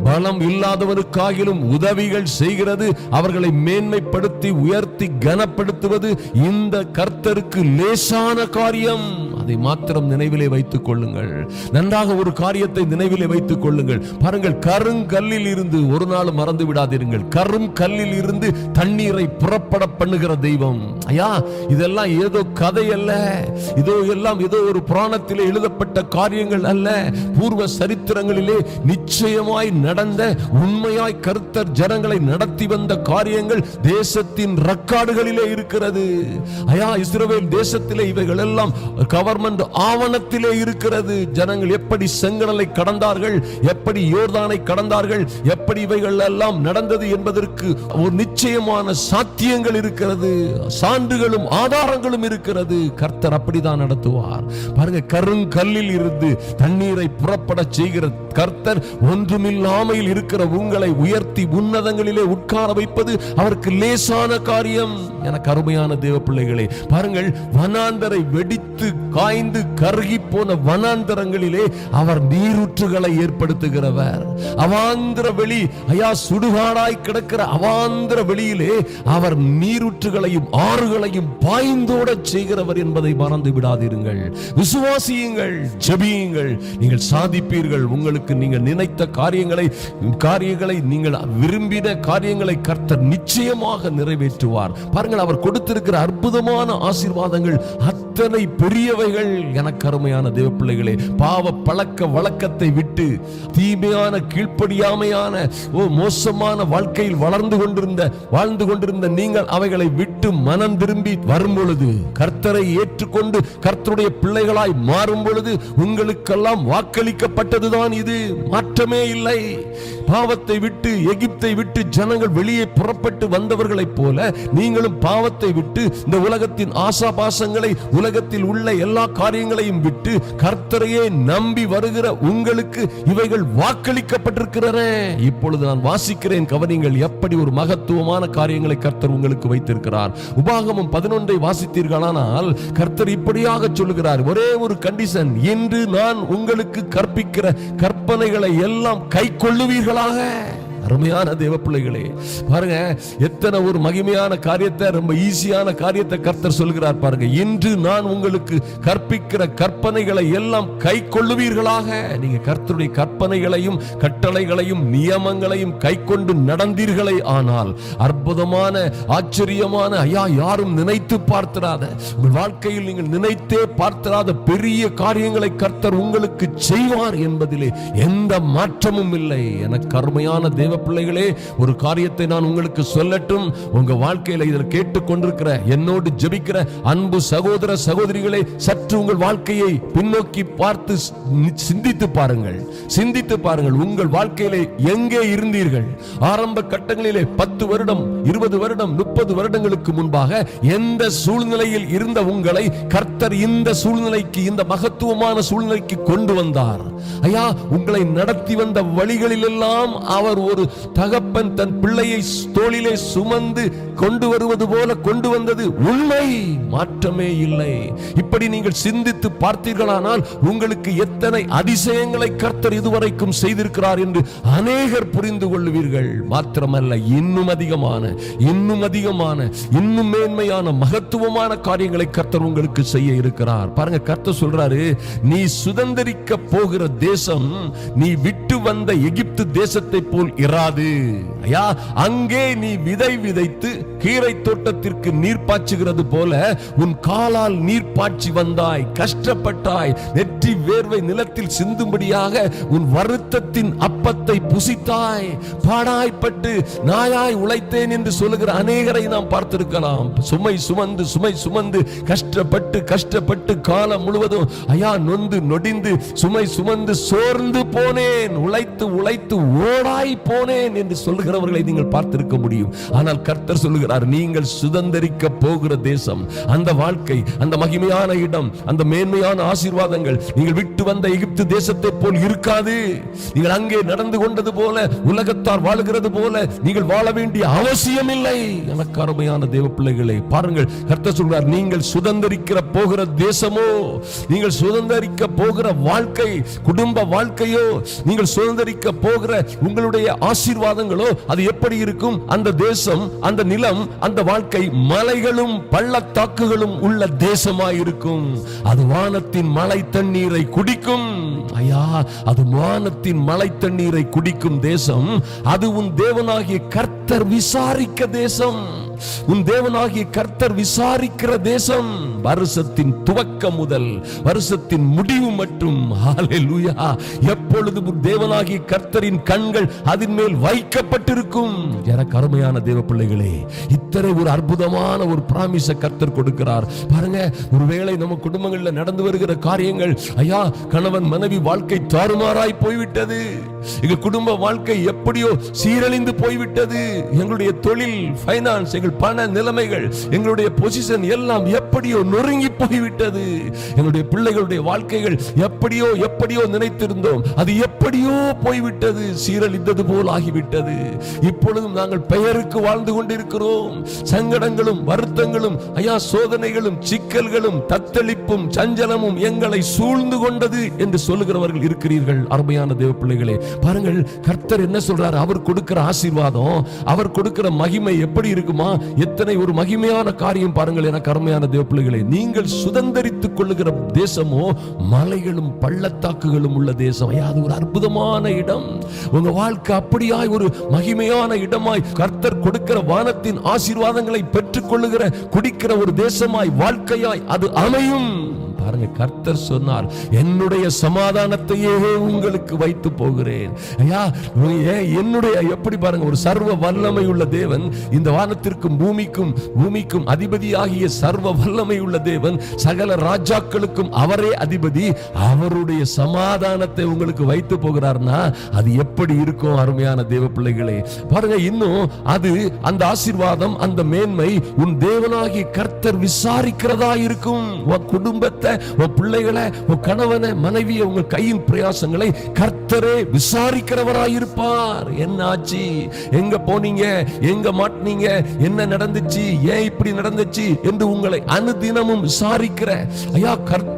பலம் இல்லாதவனுக்காகிலும் உதவிகள் செய்கிறது, அவர்களை மேன்மைப்படுத்தி உயர்த்தி கனப்படுத்துவது இந்த கர்த்தருக்கு லேசான காரியம். அதை மாத்திரம் நினைவிலே வைத்துக் கொள்ளுங்கள். நன்றாக ஒரு காரியத்தை நினைவிலே வைத்துக் கொள்ளுங்கள். பாருங்கள், கருங்கல்லில் இருந்து ஒரு நாள் மறந்து விடாதீர்கள். கருங்கல்லில் இருந்து தண்ணீரை புறப்பட பண்ணுகிற தெய்வம். ஐயா, இதெல்லாம் ஏதோ கதை அல்ல, ஏதோ ஒரு புராணத்திலே எழுதப்பட்ட காரியங்கள் அல்ல. பூர்வ சரித்திரங்களிலே நிச்சயமாய் நடந்த, உண்மையாய் கர்த்தர் ஜனங்களை நடத்தி வந்த காரியங்கள் தேசத்தின் ரெக்கார்டுகளிலே இருக்கிறது. ஐயா, இஸ்ரவேல் தேசத்திலே இவைகள் எல்லாம் கவர்மெண்ட் ஆவணத்திலே இருக்கிறது. ஜனங்கள் எப்படி செங்கடலை கடந்தார்கள், எப்படி யோர்தானை கடந்தார்கள், எப்படி இவைகள் எல்லாம் நடந்தது என்பதற்கு ஒரு நிச்சயமான சாத்தியங்கள் இருக்கிறது, சான்றுகளும் ஆதாரங்களும் இருக்கிறது. கர்த்தர் அப்படிதான் நடத்துவார். பாருங்க, கருங்கல்லில் இருந்து தண்ணீரை புறப்பட செய்கிற கர்த்தர் ஒன்றுமில்லாமையில் இருக்கிற உங்களை உயர்த்தி உன்னதங்களிலே உட்கார வைப்பது அவருக்கு லேசான காரியம். எனக்கு அருமையான தேவ பிள்ளைகளே, பாருங்கள், வனாந்தரை வெடித்து காய்ந்து கருகி போன வனாந்தரங்களிலே அவர் நீரூற்றுகளை ஏற்படுத்துகிறவர். அவாந்திர வெளி, ஐயா, சுடுகாடாய் கிடக்கிற அவாந்திர வெளியிலே அவர் நீரூற்றுகளையும் ஆறுகளையும் பாய்ந்தோட செய்கிறவர் என்பதை மறந்து விடாதீர்கள். விசுவாசியுங்கள், ஜெபியுங்கள், நீங்கள் சாதிப்பீர்கள். உங்களுக்கு நீங்கள் நினைத்த காரியங்களை நீங்கள் விரும்பின காரியங்களை கர்த்தர் நிச்சயமாக நிறைவேற்றுவார். பாருங்கள், அவர் கொடுத்திருக்கிற அற்புதமான ஆசீர்வாதங்கள் அத்தனை பெரியவைகள். எனக்கு அருமையான தேவ பிள்ளைகளே, பாவ பழக்க வழக்கத்தை விட்டு தீமையான, கீழ்ப்படியாமையான, மோசமான வாழ்க்கையில் வாழ்ந்து கொண்டிருந்த நீங்கள் அவைகளை விட்டு மனம் திரும்பி வரும் பொழுது, கர்த்தரை ஏற்றுக்கொண்டு கர்த்தருடைய பிள்ளைகளாய் மாறும் பொழுது, உங்களுக்கெல்லாம் வாக்களிக்கப்பட்டதுதான் இது. மாற்றமே இல்லை. பாவத்தை விட்டு, எகிப்தை விட்டு ஜனங்கள் வெளியே புறப்பட்டு வந்தவர்களைப் போல நீங்களும் பாவத்தை விட்டு, இந்த உலகத்தின் ஆசாபாசங்களை, உலகத்தில் உள்ள எல்லா காரியங்களையும் விட்டு கர்த்தரையே நம்பி வருகிற உங்களுக்கு இவைகள் வாக்களிக்கப்பட்டிருக்கிறன. இப்பொழுது நான் வாசிக்கிறேன், கவனிங்கள், எப்படி ஒரு மகத்துவமான காரியங்களை கர்த்தர் உங்களுக்கு வைத்திருக்கிறார். உபாகமம் 11 வாசித்தீர்களானால் கர்த்தர் இப்படியாக சொல்லுகிறார், ஒரே ஒரு கண்டிஷன், இன்று நான் உங்களுக்கு கற்பிக்கிற கற்பனைகளை எல்லாம் கை கொள்ளுவீர்களாக. அருமையான தேவ பிள்ளைகளே, பாருங்க எத்தனை ஒரு மகிமையான காரியத்தை, ரொம்ப ஈஸியான காரியத்தை கர்த்தர் சொல்கிறார் பாருங்க. இன்று நான் உங்களுக்கு கற்பிக்கிற கற்பனைகளை எல்லாம் கை கொள்ளுவீர்களாக. நீங்க கர்த்தருடைய கற்பனைகளையும் கட்டளைகளையும் நியமங்களையும் கை கொண்டு நடந்தீர்களே ஆனால் அற்புதமான ஆச்சரியமான, ஐயா யாரும் நினைத்து பார்த்திராத, உங்கள் வாழ்க்கையில் நீங்கள் நினைத்தே பார்த்திராத பெரிய காரியங்களை கர்த்தர் உங்களுக்கு செய்வார் என்பதிலே எந்த மாற்றமும் இல்லை. எனக்கு அருமையான தேவ பிள்ளைகளே, ஒரு காரியத்தை நான் உங்களுக்கு சொல்லட்டும். உங்க வாழ்க்கையில இதில் கேட்டுக்கொண்டிருக்கிற என்னோடு ஜெபிக்கிற அன்பு சகோதர சகோதரிகளே, சற்று உங்கள் வாழ்க்கையை பின்னோக்கி பார்த்து சிந்தித்து பாருங்கள். சிந்தித்து பாருங்கள், உங்கள் வாழ்க்கையிலே எங்கே இருந்தீர்கள்? ஆரம்ப கட்டங்களிலே 10 வருடம் 20 வருடம் 30 வருடங்களுக்கு முன்பாக எந்த சூழ்நிலையில் இருந்த உங்களை கர்த்தர் இந்த சூழ்நிலைக்கு, இந்த மகத்துவமான சூழ்நிலைக்கு கொண்டு வந்தார். ஐயா, உங்களை நடத்தி வந்த வழிகளில் எல்லாம் அவர் ஒரு தகப்பன் தன் பிள்ளையை தோளிலே சுமந்து கொண்டு வருவது போல கொண்டு வந்தது உண்மை, மாற்றமே இல்லை. இப்படி நீங்கள் சிந்தித்து பார்த்தீர்களானால் உங்களுக்கு எத்தனை அதிசயங்களை கர்த்தர் இதுவரைக்கும் செய்திருக்கிறார் என்று அநேகர் புரிந்து கொள்வீர்கள். மாத்திரமல்ல, இன்னும் அதிகமான இன்னும் மேன்மையான மகத்துவமான காரியங்களை கர்த்தர் உங்களுக்கு செய்ய இருக்கிறார். பாருங்க, கர்த்தர் சொல்றாரு, நீ சுதந்தரிக்க போகிற தேசம் நீ விட்டு வந்த எகிப்து தேசத்தை போல் இராது. ஐயா, அங்கே நீ விதை விதைத்து கீரை தோட்டத்திற்கு நீர் பாய்ச்சுகிறது போல உன் காலால் நீர் பாய்ச்சி வந்தாய், கஷ்டப்பட்டாய், நெற்றி வேர்வை நிலத்தில் சிந்தும்படியாக உன் வருத்தத்தின் அப்பத்தை புசித்தாய், பாடாய்ப்பட்டு நாயாய் உழைத்தேன் என்று சொல்லுகிற அநேகரை நாம் பார்த்திருக்கலாம். சுமை சுமந்து கஷ்டப்பட்டு காலம் முழுவதும் ஐயா நொந்து நொடிந்து சுமை சுமந்து சோர்ந்து போனேன், உழைத்து ஓடாய் போனேன் என்று சொல்லுகிறவர்களை நீங்கள் பார்த்திருக்க முடியும். ஆனால் கர்த்தர் சொல்லுகிறார், நீங்கள் சுதந்தரிக்க போகிற தேசம், அந்த வாழ்க்கை, அந்த மகிமையான இடம், அந்த மேன்மையான ஆசீர்வாதங்கள் நீங்கள் விட்டு வந்த எகிப்து தேசத்தை போல் இருக்காது. நீங்கள் அங்கே நடந்து கொண்டது போல, உலகத்தார் வாழுகிறது போல நீங்கள் வாழ வேண்டிய அவசியம் இல்லை. எனக்கு அருமையான தேவ பிள்ளைகளை பாருங்கள், கர்த்தர் சொல்கிறார், நீங்கள் சுதந்தரிக்கிற போகிற தேசமோ, நீங்கள் சுதந்தரிக்க போகிற வாழ்க்கை, குடும்ப வாழ்க்கையோ, நீங்கள் சுதந்தரிக்க போகிற உங்களுடைய ஆசீர்வாதங்களோ அது எப்படி இருக்கும்? அந்த தேசம், அந்த நிலம், அந்த வாழ்க்கை மலைகளும் பள்ளத்தாக்குகளும் உள்ள தேசமாயிருக்கும். அது வானத்தின் மழை தண்ணீரை குடிக்கும். ஐயா, அது வானத்தின் மழை தண்ணீரை குடிக்கும் தேசம். அது உன் தேவனாகிய கர்த்தர் விசாரிக்க தேசம். உன் தேவனாகிய கர்த்தர் விசாரிக்கிற தேசம். வருஷத்தின் துவக்கம் முதல் வருஷத்தின் முடிவு மட்டும், ஹல்லேலூயா, எப்பொழுதும் தேவனாகிய கர்த்தரின் கண்கள் அதன் மேல் வைக்கப்பட்டிருக்கும். எனக்கு அருமையான தேவ பிள்ளைகளே, இத்தனை ஒரு அற்புதமான ஒரு பிராமிஸ கர்த்தர் கொடுக்கிறார் பாருங்க. ஒருவேளை நம்ம குடும்பங்களில் நடந்து வருகிற காரியங்கள், ஐயா கணவன் மனைவி வாழ்க்கை தாறுமாறாய் போய்விட்டது, எங்க குடும்ப வாழ்க்கை எப்படியோ சீரழிந்து போய்விட்டது, எங்களுடைய தொழில், பைனான்ஸ், எங்கள் பண நிலைமைகள், எங்களுடைய பொசிஷன் எல்லாம் எப்படியோ நொறுங்கி போய்விட்டது, எங்களுடைய பிள்ளைகளுடைய வாழ்க்கைகள் எப்படியோ நினைத்திருந்தோம், அது எப்படியோ போய்விட்டது, சீரழிந்தது போல் ஆகிவிட்டது. இப்பொழுதும் நாங்கள் பெயருக்கு வாழ்ந்து கொண்டிருக்கிறோம். சங்கடங்களும் வருத்தங்களும், ஐயா சோதனைகளும் சிக்கல்களும் தத்தளிப்பும் சஞ்சலமும் எங்களை சூழ்ந்து கொண்டது என்று சொல்லுகிறவர்கள் இருக்கிறீர்கள். அருமையான தேவ பிள்ளைகளே, பாருங்கள், கர்த்தர் என்ன சொல்றார்? அவர் கொடுக்கிற ஆசீர்வாதம், அவர் கொடுக்கிற மகிமை எப்படி இருக்குமா? எத்தனை ஒரு மகிமையான காரியம் பாருங்கள். எனக்கு அருமையான தேவ பிள்ளைகளே, நீங்கள் சுதந்தரித்துக் கொள்ளுகிற தேசமோ மலைகளும் பள்ளத்தாக்குகளும் உள்ள தேசம். அது ஒரு அற்புதமான இடம். உங்க வாழ்க்கை அப்படியாய் ஒரு மகிமையான இடமாய், கர்த்தர் கொடுக்கிற வானத்தின் ஆசீர்வாதங்களை பெற்றுக் கொள்ளுகிற குடிக்கிற ஒரு தேசமாய், வாழ்க்கையாய் அது அமையும். பாருங்க, கர்த்தர் சொன்னார், என்னுடைய சமாதானத்தையே உங்களுக்கு வைத்து போகிறேன். ஐயா, என்னுடைய எப்படி பாருங்க, ஒரு சர்வ வல்லமை உள்ள தேவன், இந்த வானத்திற்கும் பூமிக்கும் அதிபதியாகிய சர்வ வல்லமை உள்ள தேவன், சகல ராஜாக்களுக்கும் அவரே அதிபதி, அவருடைய சமாதானத்தை உங்களுக்கு வைத்து போகிறார்னா அது எப்படி இருக்கும்? அருமையான தேவ பிள்ளைகளே, பாருங்க, இன்னும் அது, அந்த ஆசீர்வாதம், அந்த மேன்மை உன் தேவனாகிய கர்த்தர் விசாரிக்கிறதா இருக்கும். உன் குடும்பத்தை உன் பிள்ளைகளை, உன் கணவனை, மனைவியை, உங்க கையின் பிரயாசங்களை கர்த்தரே விசாரிக்கிறவராயிருப்பார். என்ன ஆச்சு, எங்க போனீங்க, எங்க மாட்டினீங்க, என்ன நடந்துச்சு, ஏன் இப்படி நடந்துச்சு என்று உங்களை அனுதினமும் விசாரிக்கிற ஐயா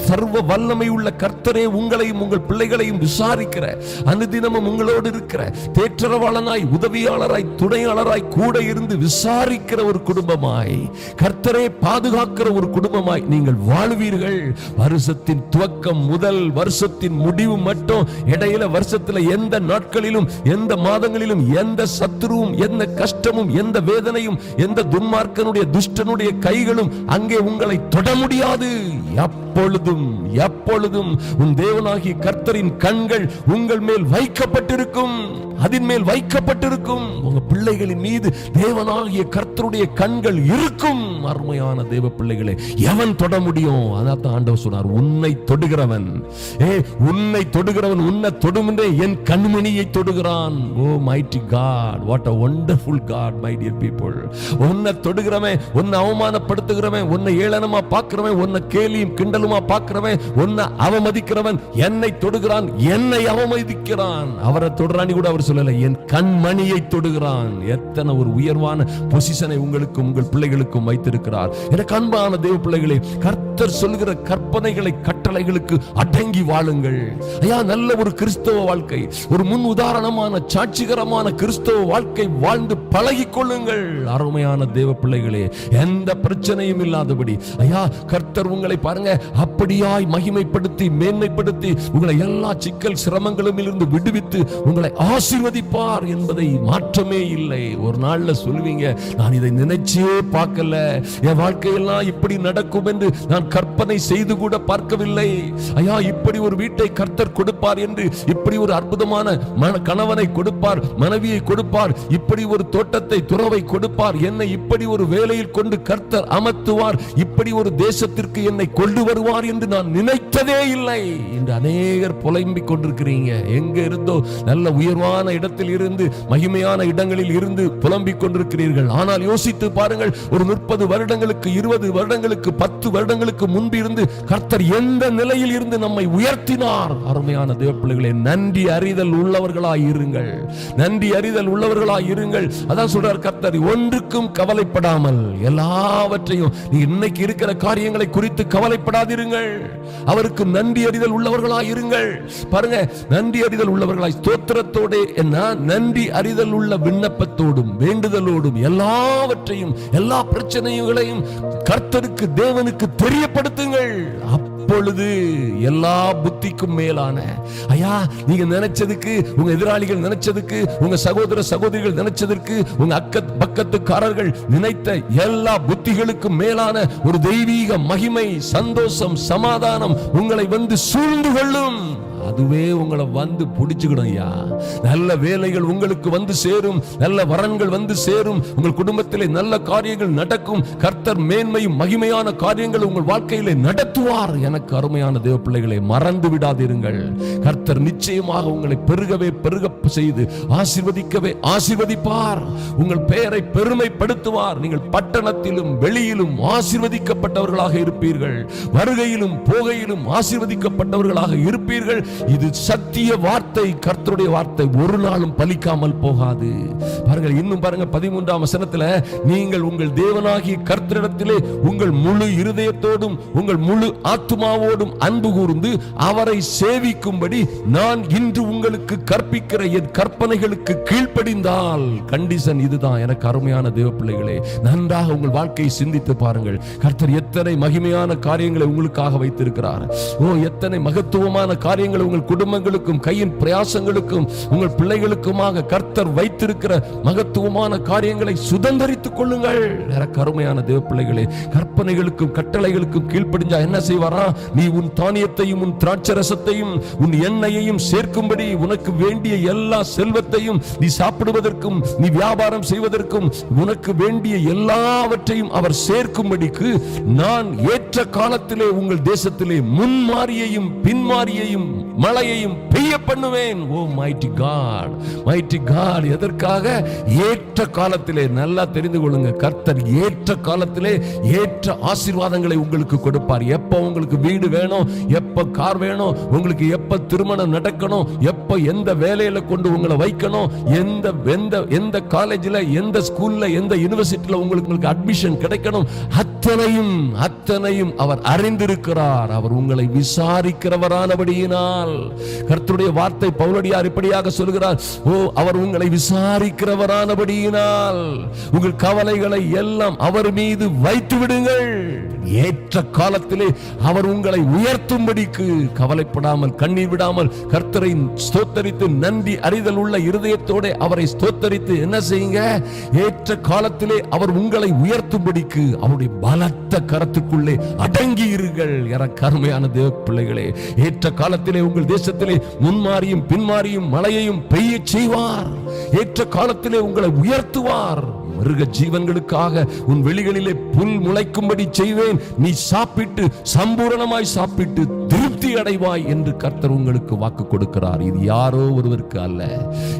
சர்வ வல்லமை உள்ள கர்த்தரே உங்களையும் உங்கள் பிள்ளைகளையும் விசாரிக்கிற, அனுதினமும் உங்களோடு இருக்கிற, தேற்றரவாளனாய், உதவியாளராய், துணையாளராய் கூட இருந்து விசாரிக்கிற ஒரு குடும்பமாய், கர்த்தரே பாதுகாக்கிற ஒரு குடும்பமாய் நீங்கள் வாழ்வீர்கள். வருஷத்தின் துவக்கம் முதல் வருஷத்தின் முடிவு மட்டும், இடையில வருஷத்துல எந்த நாட்களிலும், எந்த மாதங்களிலும், எந்த சத்துருவும், எந்த கஷ்டமும், எந்த வேதனையும், எந்த துன்மார்க்கனுடைய துஷ்டனுடைய கைகளும் அங்கே உங்களை தொட முடியாது. எப்பொழுதும் எப்பொழுதும் உன் தேவனாகிய கர்த்தரின் கண்கள் உங்கள் மேல் வைக்கப்பட்டிருக்கும், அதன் மேல் வைக்கப்பட்டிருக்கும். உங்க பிள்ளைகளின் மீது தேவனாகிய கர்த்தருடைய கண்கள் இருக்கும். அருமையான தேவ பிள்ளைகளே, எவன் தொட முடியும்? அதான் ஆண்டவர் சொன்னார், உன்னை தொடுகிறவன், உன்னை தொடுகிறவன் உன்னை தொடும் என்றே என் கண்மணியை தொடுகிறான். O mighty God, what a wonderful God, my dear people. உன்னை தொடுகிறவன், உன்னை அவமானப்படுத்துகிறவன், உன்னை ஏளனமா பார்க்கிறவன், உன்னை கேலியும் கிண்டலுமா பார்க்கிறவன், உன்னை அவமதிக்கிறவன் என்னை தொடுகிறான், என்னை அவமதிக்கிறான். அவரை தொடுறானி கூட அவர் சொல்லல, என் கண்மணியை தொடுகிறான். எத்தனை ஒரு உயர்வான பொசிஷனை உங்களுக்கும் உங்கள் பிள்ளைகளுக்கும் வைத்திருக்கிறார். எனக்கு அன்பான தேவ பிள்ளைகளே, கர்த்தர் சொல்லுகிற கற்பனைகளை, கட்டளைகளுக்கு அடங்கி வாழுங்கள். ஐயா, நல்ல ஒரு கிறிஸ்தவ வாழ்க்கை, ஒரு முன் உதாரணமான சாட்சிகரமான கிறிஸ்தவ வாழ்க்கை வாழ்ந்து பழகிக் கொள்ளுங்கள். அருமையான தேவ பிள்ளைகளே, எந்த பிரச்சனையும் இல்லாதபடி ஐயா கர்த்தர் உங்களை பாருங்க அப்படியாய் மகிமைப்படுத்தி மேன்மைப்படுத்தி உங்களை எல்லா சிக்கல் சிரமங்களும் இருந்து விடுவித்து உங்களை ஆசீர்வதிப்பார் என்பதை மாற்றமே இல்லை. ஒரு நாள்ல சொல்லுவீங்க, நான் இதை நினைச்சே பார்க்கல, என் வாழ்க்கையெல்லாம் இப்படி நடக்கும் என்று நான் கற்பனை செய்து கூட பார்க்கவில்லை. ஐயா, இப்படி ஒரு வீட்டை கர்த்தர் கொடுப்பார் என்று, இப்படி ஒரு அற்புதமான கணவனை கொடுப்பார், மனைவியை கொடுப்பார், இப்படி ஒரு தோட்டத்தை துறவை கொடுப்பார், என்னை இப்படி ஒரு வேலையில் கொண்டு கர்த்தர் அமர்த்துவார், இப்படி ஒரு தேசத்திற்கு என்னை கொண்டு வருவார் என்று நான் நினைத்ததே இல்லை. இன்று அநேகர் புலம்பிக் கொண்டிருக்கிறீங்க. எங்க இருந்தோ நல்ல உயர்வான இடத்தில் இருந்து, மகிமையான இடங்களில் இருந்து புலம்பிக் கொண்டிருக்கிறீர்கள். ஆனால் யோசித்து பாருங்கள், ஒரு 30 வருடங்களுக்கு, 20 வருடங்களுக்கு, 10 வருடங்களுக்கு முன்பு இருந்து கர்த்தர் எந்த நிலையில் இருந்து நம்மை உயர்த்தினார். அருமையான தேவ பிள்ளைகளே, நன்றி அறிதல் உள்ளவர்களாய் இருங்கள், நன்றி அறிதல் உள்ளவர்களாய் இருங்கள். அதான் சொல்றார் கர்த்தர், ஒன்றுக்கும் கவலைப்படாமல் எல்லாவற்றையும், நீ இன்னைக்கு இருக்கிற காரியங்களை குறித்து கவலைப்படாதிருங்கள், அவருக்கு நன்றி அறிதல் உள்ளவர்களாய் இருங்கள். பாருங்க, நன்றி அறிதல் உள்ளவர்களாய், ஸ்தோத்திரத்தோட, என்ன நன்றி அறிதல் உள்ள விண்ணப்பத்தோடும் வேண்டுதலோடும் எல்லாவற்றையும், எல்லா பிரச்சனைகளையும் கர்த்தருக்கு, தேவனுக்கு தெரியப்படுத்துங்கள். அப்பொழுது எல்லா புத்திக்கும் மேலான, ஐயா நீங்க நினைச்சதுக்கு, உங்க எதிராளிகள் நினைச்சதுக்கு, உங்க சகோதர சகோதரிகள் நினைச்சதற்கு, உங்க பக்கத்துக்காரர்கள் நினைத்த எல்லா புத்திகளுக்கும் மேலான ஒரு தெய்வீக மகிமை, சந்தோஷம், சமாதானம் உங்களை வந்து சூழ்ந்து கொள்ளும். அதுவே உங்களை வந்து பிடிச்சுக்கிடும். ஐயா, நல்ல வேலைகள் உங்களுக்கு வந்து சேரும், நல்ல வரன்கள் வந்து சேரும், உங்கள் குடும்பத்திலே நல்ல காரியங்கள் நடக்கும், கர்த்தர் மேன்மையும் மகிமையான காரியங்கள் உங்கள் வாழ்க்கையிலே நடத்துவார். எனக்கு அருமையான தேவ பிள்ளைகளை, மறந்து விடாதிருங்கள். கர்த்தர் நிச்சயமாக உங்களை பெருகவே பெருக செய்து ஆசீர்வதிக்கவே ஆசீர்வதிப்பார். உங்கள் பெயரை பெருமைப்படுத்துவார். நீங்கள் பட்டணத்திலும் வெளியிலும் ஆசீர்வதிக்கப்பட்டவர்களாக இருப்பீர்கள், வருகையிலும் போகையிலும் ஆசீர்வதிக்கப்பட்டவர்களாக இருப்பீர்கள். இது சத்திய வார்த்தை, கர்த்தருடைய வார்த்தை, ஒரு நாளும் பலிக்காமல் போகாது. பாருங்கள், இன்னும் பாருங்க 13ஆம் வசனத்துல, நீங்கள் உங்கள் தேவனாகிய கர்த்தரிடத்திலே உங்கள் முழு இருதயத்தோடும் உங்கள் முழு ஆத்துமாவோடும் அன்பு கூர்ந்து அவரை சேவிக்கும்படி நான் இன்று உங்களுக்கு கற்பிக்கிற என் கற்பனைகளுக்கு கீழ்ப்படிந்தால், கண்டிஷன் இதுதான். எனக்கு அருமையான தேவ பிள்ளைகளே, நன்றாக உங்கள் வாழ்க்கையை சிந்தித்து பாருங்கள். கர்த்தர் எத்தனை மகிமையான காரியங்களை உங்களுக்காக வைத்திருக்கிறார். எத்தனை மகத்துவமான காரியங்களை உங்கள் குடும்பங்களுக்கும் கையின் பிரயாசங்களுக்கும் உங்கள் பிள்ளைகளுக்குமாக கர்த்தர் வைத்திருக்கிற மகத்துவமான காரியங்களை சுதந்தரித்துக் கொள்ளுங்கள். எனக்கு அருமையான தேவ பிள்ளைகளே, கற்பனைகளுக்கும் கட்டளைகளுக்கும் கீழ்ப்படிஞ்சா என்ன செய்வாரா? நீ உன் தானியத்தையும் உன் திராட்சரசத்தையும் உன் எண்ணெயையும் சேர்க்கும்படி உனக்கு வேண்டிய எல்லா செல்வத்தையும் நீ சாப்பிடுவதற்கும் நீ வியாபாரம் செய்வதற்கும் உனக்கு வேண்டிய எல்லாவற்றையும் அவர் சேர்க்கும்படிக்கு நான் ஏற்ற காலத்திலே உங்கள் தேசத்திலே முன்மாரியையும் பின்மாரியையும் மழையையும் பெய்ய பெரிய பண்ணுவேன். Oh mighty God, mighty God. எதற்காக? ஏற்ற காலத்திலே. நல்லா தெரிந்து கொள்ளுங்க, கர்த்தர் ஏற்ற காலத்திலே ஏற்ற ஆசீர்வாதங்களை உங்களுக்கு கொடுப்பார். எப்ப உங்களுக்கு வீடு வேணும், எப்ப கார் வேணும், உங்களுக்கு எப்ப திருமணம் நடக்கணும், எப்ப எந்த வேலையில கொண்டு உங்களை வைக்கணும், எந்த காலேஜில், எந்த ஸ்கூல்ல, எந்த யூனிவர்சிட்டியில உங்களுக்கு அட்மிஷன் கிடைக்கணும், அத்தனையும் அவர் அறிந்திருக்கிறார். அவர் உங்களை விசாரிக்கிறவரானபடியினால், கர்த்தருடைய வார்த்தை பவுலடியார் இப்படியாக சொல்கிறார், ஓ அவர் உங்களை விசாரிக்கிறவரானபடியினால் உங்கள் கவலைகளை எல்லாம் அவர் மீது வைத்து விடுங்கள். ஏற்ற காலத்திலே அவர் உங்களை உயர்த்தும்படிக்கு கவலைப்படாமல், கண்ணீர் விடாமல் கர்த்தரை ஸ்தோத்தரித்து நன்றி அறிதல் உள்ள இருதயத்தோட அவரை ஸ்தோத்தரித்து என்ன செய்யுங்க? ஏற்ற காலத்திலே அவர் உங்களை உயர்த்தும்படிக்கு அவருடைய பலத்த கரத்துக்குள்ளே அடங்கியிருங்கள். எனக்கு அருமையான தேவ பிள்ளைகளே, ஏற்ற காலத்திலே உங்கள் தேசத்திலே முன்மாறியும் பின்மாறியும் மழையையும் பெய்ய செய்வார். ஏற்ற காலத்திலே உங்களை உயர்த்துவார். மிருக ஜீவன்களுக்காக உன் வெளிகளிலே புல் முளைக்கும்படி செய்வேன். நீ சாப்பிட்டு சம்பூரணமாய் சாப்பிட்டு திருப்தி அடைவாய் என்று கர்த்தர் உங்களுக்கு வாக்கு கொடுக்கிறார். இது யாரோ ஒருவருக்கு அல்ல,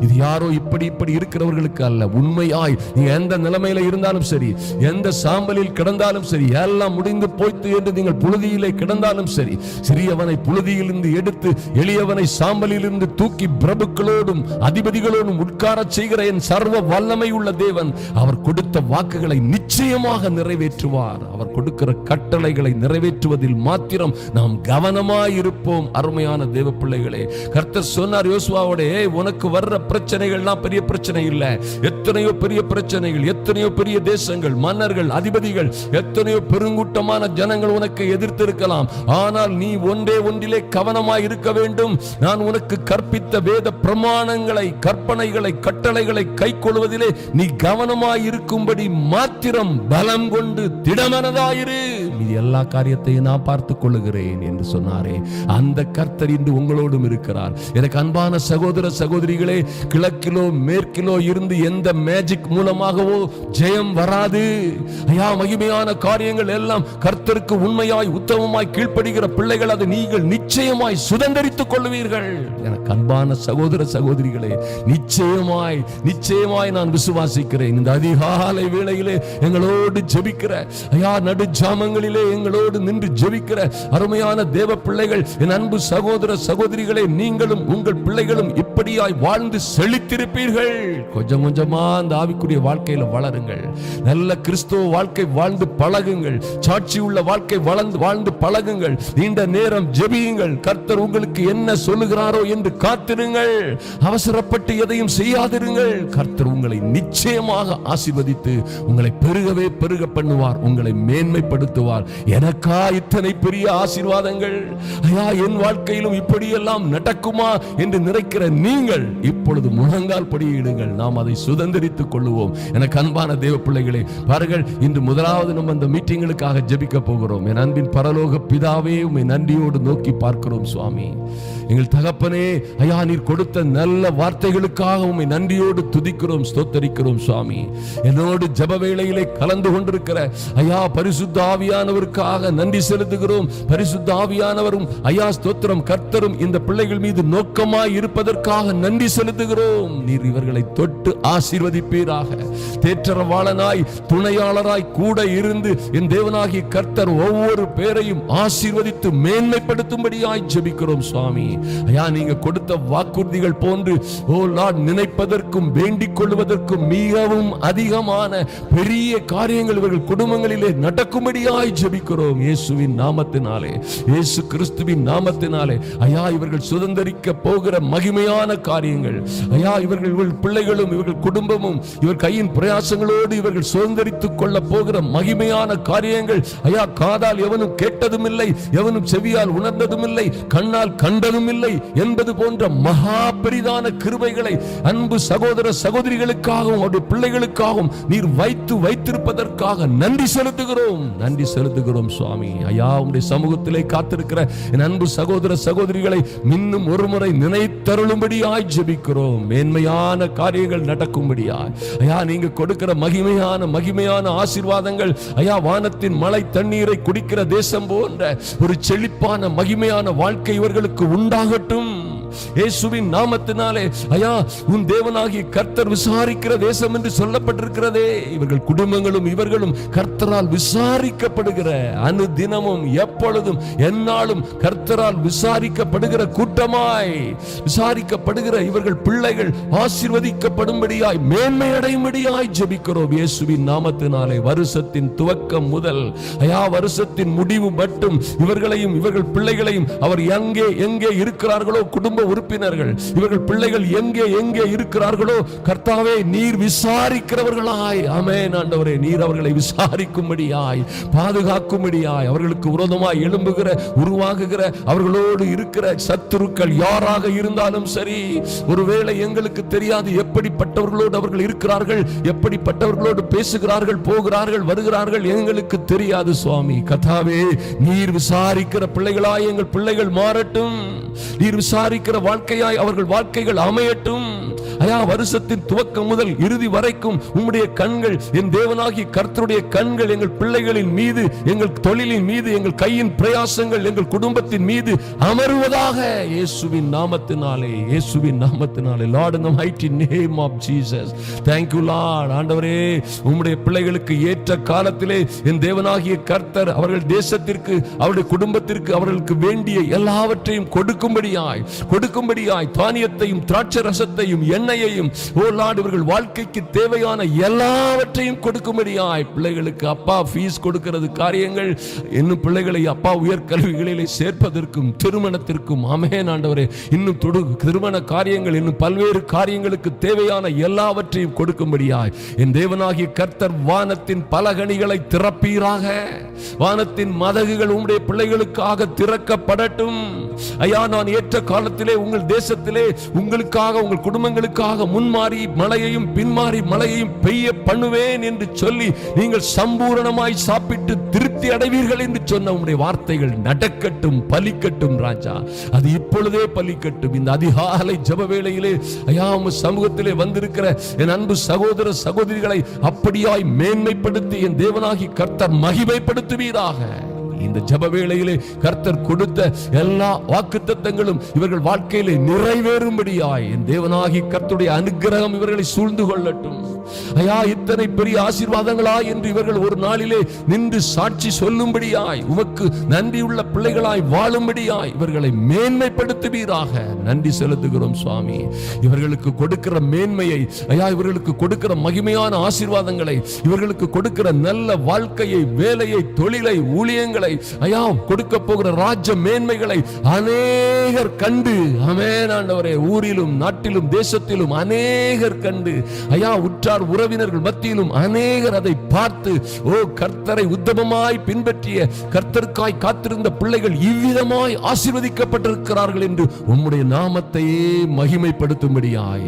இது யாரோ இப்படி இருக்கிறவர்களுக்கு அல்ல. உண்மையாய் நீ எந்த நிலைமையில இருந்தாலும் சரி, எந்த சாம்பலில் கிடந்தாலும் சரி, எல்லாம் முடிந்து போய்த்து என்று நீங்கள் புழுதியிலே கிடந்தாலும் சரி, சிறியவனை புழுதியிலிருந்து எடுத்து எளியவனை சாம்பலிலிருந்து தூக்கி பிரபுக்களோடும் அதிபதிகளோடும் உட்கார செய்கிற என் சர்வ வல்லமை உள்ள தேவன் அவர் கொடுத்த வாக்குகளை நிச்சயமாக நிறைவேற்றுவார். அவர் கொடுக்கிற கட்டளைகளை நிறைவேற்றுவதில் மாத்திரம் நாம் கவனமாய் இருப்போம். அருமையான தேவ பிள்ளைகளே, கர்த்தர் சொன்னார் யோசுவாவோட, உனக்கு வர்ற பிரச்சனைகள்லாம் பெரிய பிரச்சனை இல்ல. எத்தனையோ பெரிய பிரச்சனைகள், எத்தனையோ பெரிய தேசங்கள், மன்னர்கள், அதிபதிகள், எத்தனையோ பெருங்கூட்டமான ஜனங்கள் உனக்கு எதிர்த்து இருக்கலாம். ஆனால் நீ ஒன்றிலே கவனமாய் இருக்க வேண்டும். நான் உனக்கு கற்பித்த வேத பிரமாணங்களை, கற்பனைகளை, கட்டளைகளை கைக்கொள்வதிலே நீ கவனமாய் இருக்கும்படி மாத்திரம் பலம் கொண்டு திடமனதாயிரு. இது எல்லா காரியத்தையும் நான் பார்த்துக் கொள்ளுகிறேன் என்று சொன்னாரே, அந்த கர்த்தர் இன்று உங்களோடும் இருக்கிறார். எனக்கு அன்பான சகோதர சகோதரிகளே, கிழக்கிலோ மேற்கிலோ இருந்து எந்த மேஜிக் மூலமாகவோ ஜெயம் வராது. ஐயா, மகிமையான காரியங்கள் எல்லாம் கர்த்தருக்கு உண்மையாய் உத்தமமாய் கீழ்ப்படுகிற பிள்ளைகள் அதை நீங்கள் நிச்சயமாய் சுதந்தரித்துக் கொள்வீர்கள். எனக்கு அன்பான சகோதர சகோதரிகளே, நிச்சயமாய் நான் விசுவாசிக்கிறேன். இந்த அதிகாலை வேளையிலே எங்களோடு ஜெபிக்கிற, ஐயா நடு ஜாமங்களிலே எங்களோடு நின்று ஜெபிக்கிற அருமையான தேவ பிள்ளைகள், என் அன்பு சகோதர சகோதரிகளே, நீங்களும் உங்கள் பிள்ளைகளும் இப்படியாய் வாழ்ந்து செழித்திருப்பீர்கள். கொஞ்சம் கொஞ்சமா அந்த ஆவிக்குரிய வாழ்க்கையில வளருங்கள். நல்ல கிறிஸ்துவ வாழ்க்கை வாழ்ந்து பழகுங்கள். சாட்சி உள்ள வாழ்க்கை வாழ்ந்து பழகுங்கள். நீண்ட நேரம் ஜெபியுங்கள். கர்த்தர் உங்களுக்கு என்ன சொல்லுகிறாரோ என்று காத்திருங்கள். அவசரப்பட்டு எதையும் செய்யாதிருங்கள். கர்த்தர் உங்களை நிச்சயமாக ஆசீர்வதித்து உங்களை பெருக பண்ணுவார், உங்களை மேன்மைப்படுத்துவார். எனக்கா இத்தனை பெரிய ஆசீர்வாதங்கள், ஐயா என் வாழ்க்கையிலும் இப்படியெல்லாம் நடக்குமா என்று நினைக்கிற நீங்கள் இப்பொழுது முழங்கால் படியிடுங்கள். நாம் அதை சுதந்திரித்துக் கொள்ளுவோம். எனக்கு அன்பான தேவ பிள்ளைகளே, பாருங்கள், இன்று முதலாவது நம்ம அந்த மீட்டிங்களுக்காக ஜெபிக்க போகிறோம். என் அன்பின் பரலோக பிதாவே, உம்மை நன்றியோடு நோக்கி பார்க்கிறோம் சுவாமி. எங்கள் தகப்பனே, ஐயா நீர் கொடுத்த நல்ல வார்த்தைகளுக்காக உம்மை நன்றியோடு துதிக்கிறோம், ஸ்தோத்தரிக்கிறோம் சுவாமி. என்னோடு ஜெப வேளையிலே கலந்து கொண்டிருக்கிற ஐயா பரிசுத்த ஆவியானவருக்காக நன்றி செலுத்துகிறோம். பரிசுத்த ஆவியானவரும் ஐயா ஸ்தோத்திரம், கர்த்தரும் இந்த பிள்ளைகள் மீது நோக்கமாய் இருப்பதற்காக நன்றி செலுத்துகிறோம். நீர் இவர்களை தொட்டு ஆசீர்வதிப்பீராக. தேற்றரவாளனாய் துணையாளராய் கூட இருந்து என் தேவனாகிய கர்த்தர் ஒவ்வொரு பேரையும் ஆசீர்வதித்து மேன்மைப்படுத்தும்படியாய் ஜெபிக்கிறோம் சுவாமி. ஐயா நீங்க கொடுத்த வாக்குறுதிகள் போன்று ஓ லார்ட், நினைப்பதற்கும் வேண்டிக் கொள்வதற்கும் மிகவும் அதிகமான பெரிய காரியங்கள் இவர்கள் குடும்பங்களிலே நடக்கும்படியாய் ஜெபிக்கிறோம் இயேசுவின் நாமத்தினாலே, இயேசு கிறிஸ்துவின் நாமத்தினாலே. ஐயா இவர்கள் சுதந்தரிக்க போகிற மகிமையான காரியங்கள், ஐயா இவர்கள் பிள்ளைகளும் இவர்கள் குடும்பமும் இவர் கையின் பிரயாசங்களோடு இவர்கள் சுதந்தரித்துக் கொள்ள போகிற மகிமையான காரியங்கள், ஐயா காதால் எவனும் கேட்டதும் இல்லை, எவனும் செவியால் உணர்ந்ததும் இல்லை, கண்ணால் கண்டதும் இல்லை என்பது போன்ற மகா பெரிதான கிருபைகளை அன்பு சகோதர சகோதரிகளுக்காகவும் அவருடைய பிள்ளைகளுக்காகவும் நீர் வைத்திருப்பதற்காக நன்றி செலுத்துகிறோம் சுவாமி. ஐயா உம்முடைய சமூகத்திலே காத்திருக்கிற என் அன்பு சகோதர சகோதரிகளை இன்னும் ஒரு முறை நினைத்தருளும்படியாய் ஜெபிக்கிறோம். மேன்மையான காரியங்கள் நடக்கும்படியாய் ஐயா நீங்க கொடுக்கிற மகிமையான ஆசீர்வாதங்கள், ஐயா வானத்தின் மழை தண்ணீரை குடிக்கிற தேசம் போன்ற ஒரு செழிப்பான மகிமையான வாழ்க்கை இவர்களுக்கு உண்டாகட்டும். இயேசுவின் நாமத்தினாலே ஐயா உன் தேவனாகிய கர்த்தர் விசாரிக்கிற தேசம் என்று சொல்லப்பட்டிருக்கிறதே. இவர்கள் குடும்பங்களும் இவர்களும் கர்த்தரால் விசாரிக்கப்படுகிற, அனுதினமும் எப்பொழுதும் எந்நாளும் கர்த்தரால் விசாரிக்கப்படுகிற கூட்டமாய், விசாரிக்கப்படுகிற இவர்கள் பிள்ளைகள் ஆசீர்வதிக்கப்படும்படியாய், மேன்மை அடையும்படியாய் ஜெபிக்கிறோம் இயேசுவின் நாமத்தினாலே. வருஷத்தின் துவக்கம் முதல் ஐயா வருஷத்தின் முடிவு மட்டும் இவர்களையும் இவர்கள் பிள்ளைகளையும் அவர் எங்கே எங்கே இருக்கிறார்களோ, குடும்ப உறுப்பினர்கள் இவர்கள் பிள்ளைகள் எங்கே எங்கே இருக்கிறார்களோ கர்த்தாவே நீர் விசாரிக்கிறவர்களாய், ஆமென் ஆண்டவரே, நீர் அவர்களை விசாரிக்கும்படியாய், பாதுகாக்கும்படியாய், அவர்களுக்கு விரோதமாய் எழும்புகிற உருவாகுகிற அவர்களோடு இருக்கிற சத்துருக்கள் யாராக இருந்தாலும் சரி, ஒருவேளை எங்களுக்கு தெரியாது எப்படிப்பட்டவர்களோடு அவர்கள் இருக்கிறார்கள், எப்படிப்பட்டவர்களோடு பேசுகிறார்கள், போகிறார்கள், வருகிறார்கள், எங்களுக்கு தெரியாது சுவாமி. கர்த்தாவே நீர் விசாரிக்கிற பிள்ளைகளாய் எங்கள் பிள்ளைகள் மாறட்டும், நீர் விசாரிக்கிற வாழ்க்கையாய் அவர்கள் வாழ்க்கைகள் அமையட்டும். ஐயா வருஷத்தின் துவக்கம் முதல் இறுதி வரைக்கும் உம்முடைய கண்கள், என் தேவனாகிய கர்த்தருடைய கண்கள் எங்கள் பிள்ளைகளின் மீது, எங்கள் தொழிலின் மீது, எங்கள் கையின் பிரயாசங்கள் எங்கள் குடும்பத்தின் மீது அமருவதாக இயேசுவின் நாமத்தினாலே, இயேசுவின் நாமத்தினாலே. Lord, in the mighty name of Jesus, thank you Lord. ஆண்டவரே உம்முடைய பிள்ளைகளுக்கு ஏற்ற காலத்திலே என் தேவனாகிய கர்த்தர் அவர்கள் தேசத்திற்கு, அவருடைய குடும்பத்திற்கு அவர்களுக்கு வேண்டிய எல்லாவற்றையும் கொடுக்கும்படியாய் தானியத்தையும் திராட்சை ரசத்தையும் எண்ணெயையும் ஓ லார்ட் இவர்கள் வாழ்க்கைக்கு தேவையான எல்லாவற்றையும் கொடுக்கும்படியாய் பிள்ளைகளுக்கு அப்பா ஃபீஸ் கொடுக்கிறது காரியங்கள், இன்னும் பிள்ளைகளை அப்பா உயர்கல்விகளிலே சேர்ப்பதற்கும் திருமணத்திற்கும் ஆமென் ஆண்டவரே, இன்னும் திருமண காரியங்கள், இன்னும் பல்வேறு காரியங்களுக்கு தேவையான எல்லாவற்றையும் கொடுக்கும்படியாய் என் தேவனாகிய கர்த்தர் வானத்தின் பலகணிகளை திறப்பீராக, வானத்தின் மதகுகள் உம்முடைய பிள்ளைகளுக்காக திறக்கப்படட்டும். ஐயா நான் ஏற்ற காலத்திலே உங்கள் தேசத்திலே உங்களுக்காக உங்கள் குடும்பங்களுக்காக முன்மாறி மழையையும் பின்மாறி மழையையும் பெய்ய பண்ணுவேன் என்று சொல்லி நீங்கள் சம்பூரணமாய் சாப்பிட்டு திருப்தி அடைவீர்கள் என்று சொன்ன உம்முடைய வார்த்தைகள் நடக்கட்டும், பலிக்கட்டும் ராஜா. அது இப்பொழுதே பலிக்கட்டும். இந்த அதிகாலை ஜெப வேளையிலே ஐயா உம் சமூகத்திலே வந்திருக்கிற என் அன்பு சகோதர சகோதரிகளை அப்படியாய் மேன்மைப்படுத்தி என் தேவனாகி கர்த்தர் மகிமைப்படுத்துவீராக. இந்த ஜெப வேளையிலே கர்த்தர் கொடுத்த எல்லா வாக்குத்தத்தங்களும் இவர்கள் வாழ்க்கையிலே நிறைவேறும்படியாய் என் தேவனாகி கர்த்தருடைய அனுக்கிரகம் இவர்களை சூழ்ந்து கொள்ளட்டும். ஐயா இத்தனை பெரிய ஆசீர்வாதங்களா என்று இவர்கள் ஒரு நாளிலே நின்று சாட்சி சொல்லும்படியாய், உமக்கு நன்றியுள்ள பிள்ளைகளாய் வாழும்படியாய் இவர்களை மேன்மைப்படுத்துவீராக. நன்றி செலுத்துகிறோம் சுவாமி. இவர்களுக்கு கொடுக்கிற மேன்மையை ஐயா, இவர்களுக்கு கொடுக்கிற மகிமையான ஆசீர்வாதங்களை, இவர்களுக்கு கொடுக்கிற நல்ல வாழ்க்கையை, வேலையை, தொழிலை, ஊழியங்களை ஐயா கொடுக்க போகிற ராஜ்ய மேன்மைகளை அநேகர் கண்டு ஆமென் ஆண்டவரே, ஊரிலும் நாட்டிலும் தேசத்திலும் அநேகர் கண்டு ஐயா உற்றார் உறவினர்கள் மத்தியிலும் அநேகர் அதை பார்த்து ஓ கர்த்தரை உத்தமமாய் பின்பற்றிய கர்த்தருக்காய் காத்திருந்த பிள்ளைகள் இவ்விதமாய் ஆசீர்வதிக்கப்பட்டிருக்கிறார்கள் என்று உம்முடைய நாமத்தையே மகிமைப்படுத்தும்படியாய்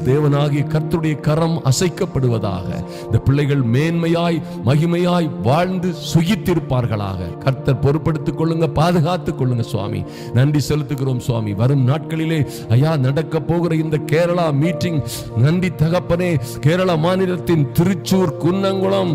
தேவனாகிய கர்த்தருடைய கரம் அசைக்கப்படுவதாக. இந்த பிள்ளைகள் மேன்மையாய் மகிமையாய் வாழ்ந்து சுகித்திருப்பார்களாக. கர்த்தர் பொறுப்படுத்திக் கொள்ளுங்க, பாதுகாத்துக் கொள்ளுங்க சுவாமி. நன்றி செலுத்துகிறோம் சுவாமி. வரும் நாட்களிலே ஐயா நடக்க போகிற இந்த கேரளா மீட்டிங், நன்றி தகப்பனே, கேரளா மாநிலத்தின் திருச்சூர், குன்னங்குளம்,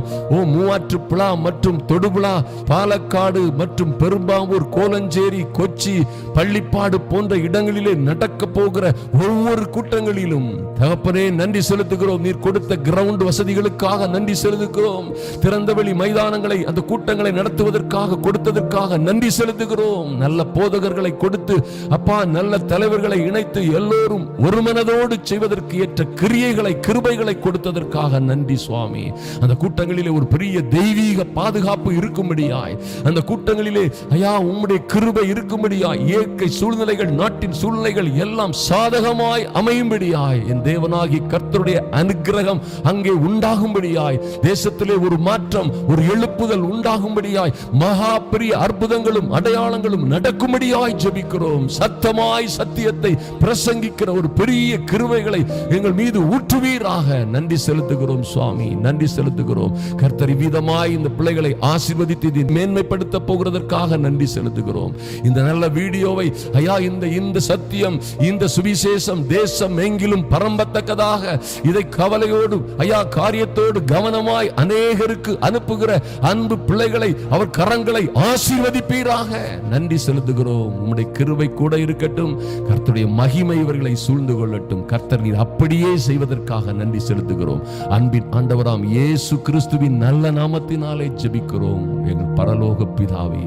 மூவாற்றுப்புழா மற்றும் தொடுபுழா, பாலக்காடு மற்றும் பெரும்பாவூர், கோலஞ்சேரி, கொச்சி, பள்ளிப்பாடு போன்ற இடங்களிலே நடக்க போகிற ஒவ்வொரு கூட்டங்களிலும் தகப்பனே நன்றி செலுத்துகிறோம். நீர் கொடுத்த கிரவுண்ட் வசதிகளுக்காக நன்றி செலுத்துகிறோம். திறந்தவெளி மைதானங்களை அந்த கூட்டங்களை நடத்துவதற்காக கொடுத்ததற்காக நன்றி செலுத்துகிறோம். நல்ல போதகர்களை கொடுத்து அப்பா நல்ல தலைவர்களை இணைத்து எல்லோரும் ஒரு மனதோடு செய்வதற்கு ஏற்ற கிரியைகளை, கிருபைகளை கொடுத்ததற்காக நன்றி சுவாமி. அந்த கூட்டங்களிலே ஒரு பெரிய தெய்வீக பாதுகாப்பு இருக்கும்படியாய், அந்த கூட்டங்களிலே ஐயா உம்முடைய கிருபை இருக்கும்படியாய், இயற்கை சூழ்நிலைகள், நாட்டின் சூழ்நிலைகள் எல்லாம் சாதகமாய் அமையும்படியாய் என் தேவனாகி கர்த்தருடைய அனுக்கிரகம் அங்கே உண்டாகும்படியாய், தேசத்திலே ஒரு மாற்றம், ஒரு எழுப்புதல் உண்டாகும்படியாய், மகா பெரிய அற்புதங்களும் அடையாளங்களும் நடக்கும்படியாய் ஜெபிக்கிறோம். சத்தமாய் சத்தியத்தை பிரசங்கிக்கிற ஒரு பெரிய கிருபைகளை எங்கள் மீது ஊற்றுவீராக. நன்றி செலுத்துகிறோம் சுவாமி, நன்றி செலுத்துகிறோம். கர்த்தர் விதமாய் இந்த பிள்ளைகளை ஆசீர்வதித்து மேன்மைப்படுத்த போகிறதற்காக நன்றி நன்றி செலுத்துகிறோம். இந்த நல்ல வீடியோவை ஐயா, இந்த சத்தியம், இந்த சுவிசேஷம் தேசம் எங்கிலும் பரம்பத்தக்கதாக இதை கவலையோடு ஐயா, காரியத்தோடு கவனமாய் அநேகருக்கு அனுப்புகிற அன்பு பிள்ளைகளை அவர் கரங்களை ஆசீர்வதிப்பீராக. நன்றி செலுத்துகிறோம். உம்முடைய கிருபை கூட இருக்கட்டும். கர்த்தருடைய மகிமை இவர்களை சூழ்ந்து கொள்ளட்டும். கர்த்தர் நீர் அப்படியே செய்வதற்காக நன்றி செலுத்துகிறோம். அன்பின் ஆண்டவராம் இயேசு கிறிஸ்துவின் நல்ல நாமத்தினாலே ஜெபிக்கிறோம் எங்கள் பரலோக பிதாவே.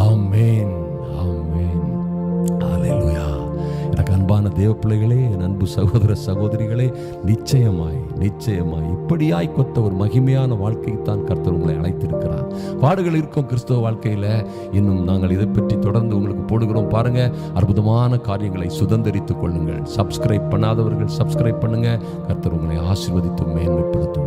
ஆமென், ஆமென், ஹல்லேலூயா. எனக்கு அன்பான தேவ பிள்ளைகளே, என் அன்பு சகோதர சகோதரிகளே, நிச்சயமாய் இப்படியாய் கொத்த ஒரு மகிமையான வாழ்க்கைத்தான் கர்த்தர் உங்களை அழைத்திருக்கிறார். பாடுகள் இருக்கும் கிறிஸ்தவ வாழ்க்கையில. இன்னும் நாங்கள் இதை பற்றி தொடர்ந்து உங்களுக்கு போடுகிறோம். பாருங்க, அற்புதமான காரியங்களை சுதந்திரித்துக் கொள்ளுங்கள். சப்ஸ்கிரைப் பண்ணாதவர்கள் சப்ஸ்கிரைப் பண்ணுங்க. கர்த்தர் உங்களை ஆசீர்வதித்து மேன்மைப்படுத்தும்.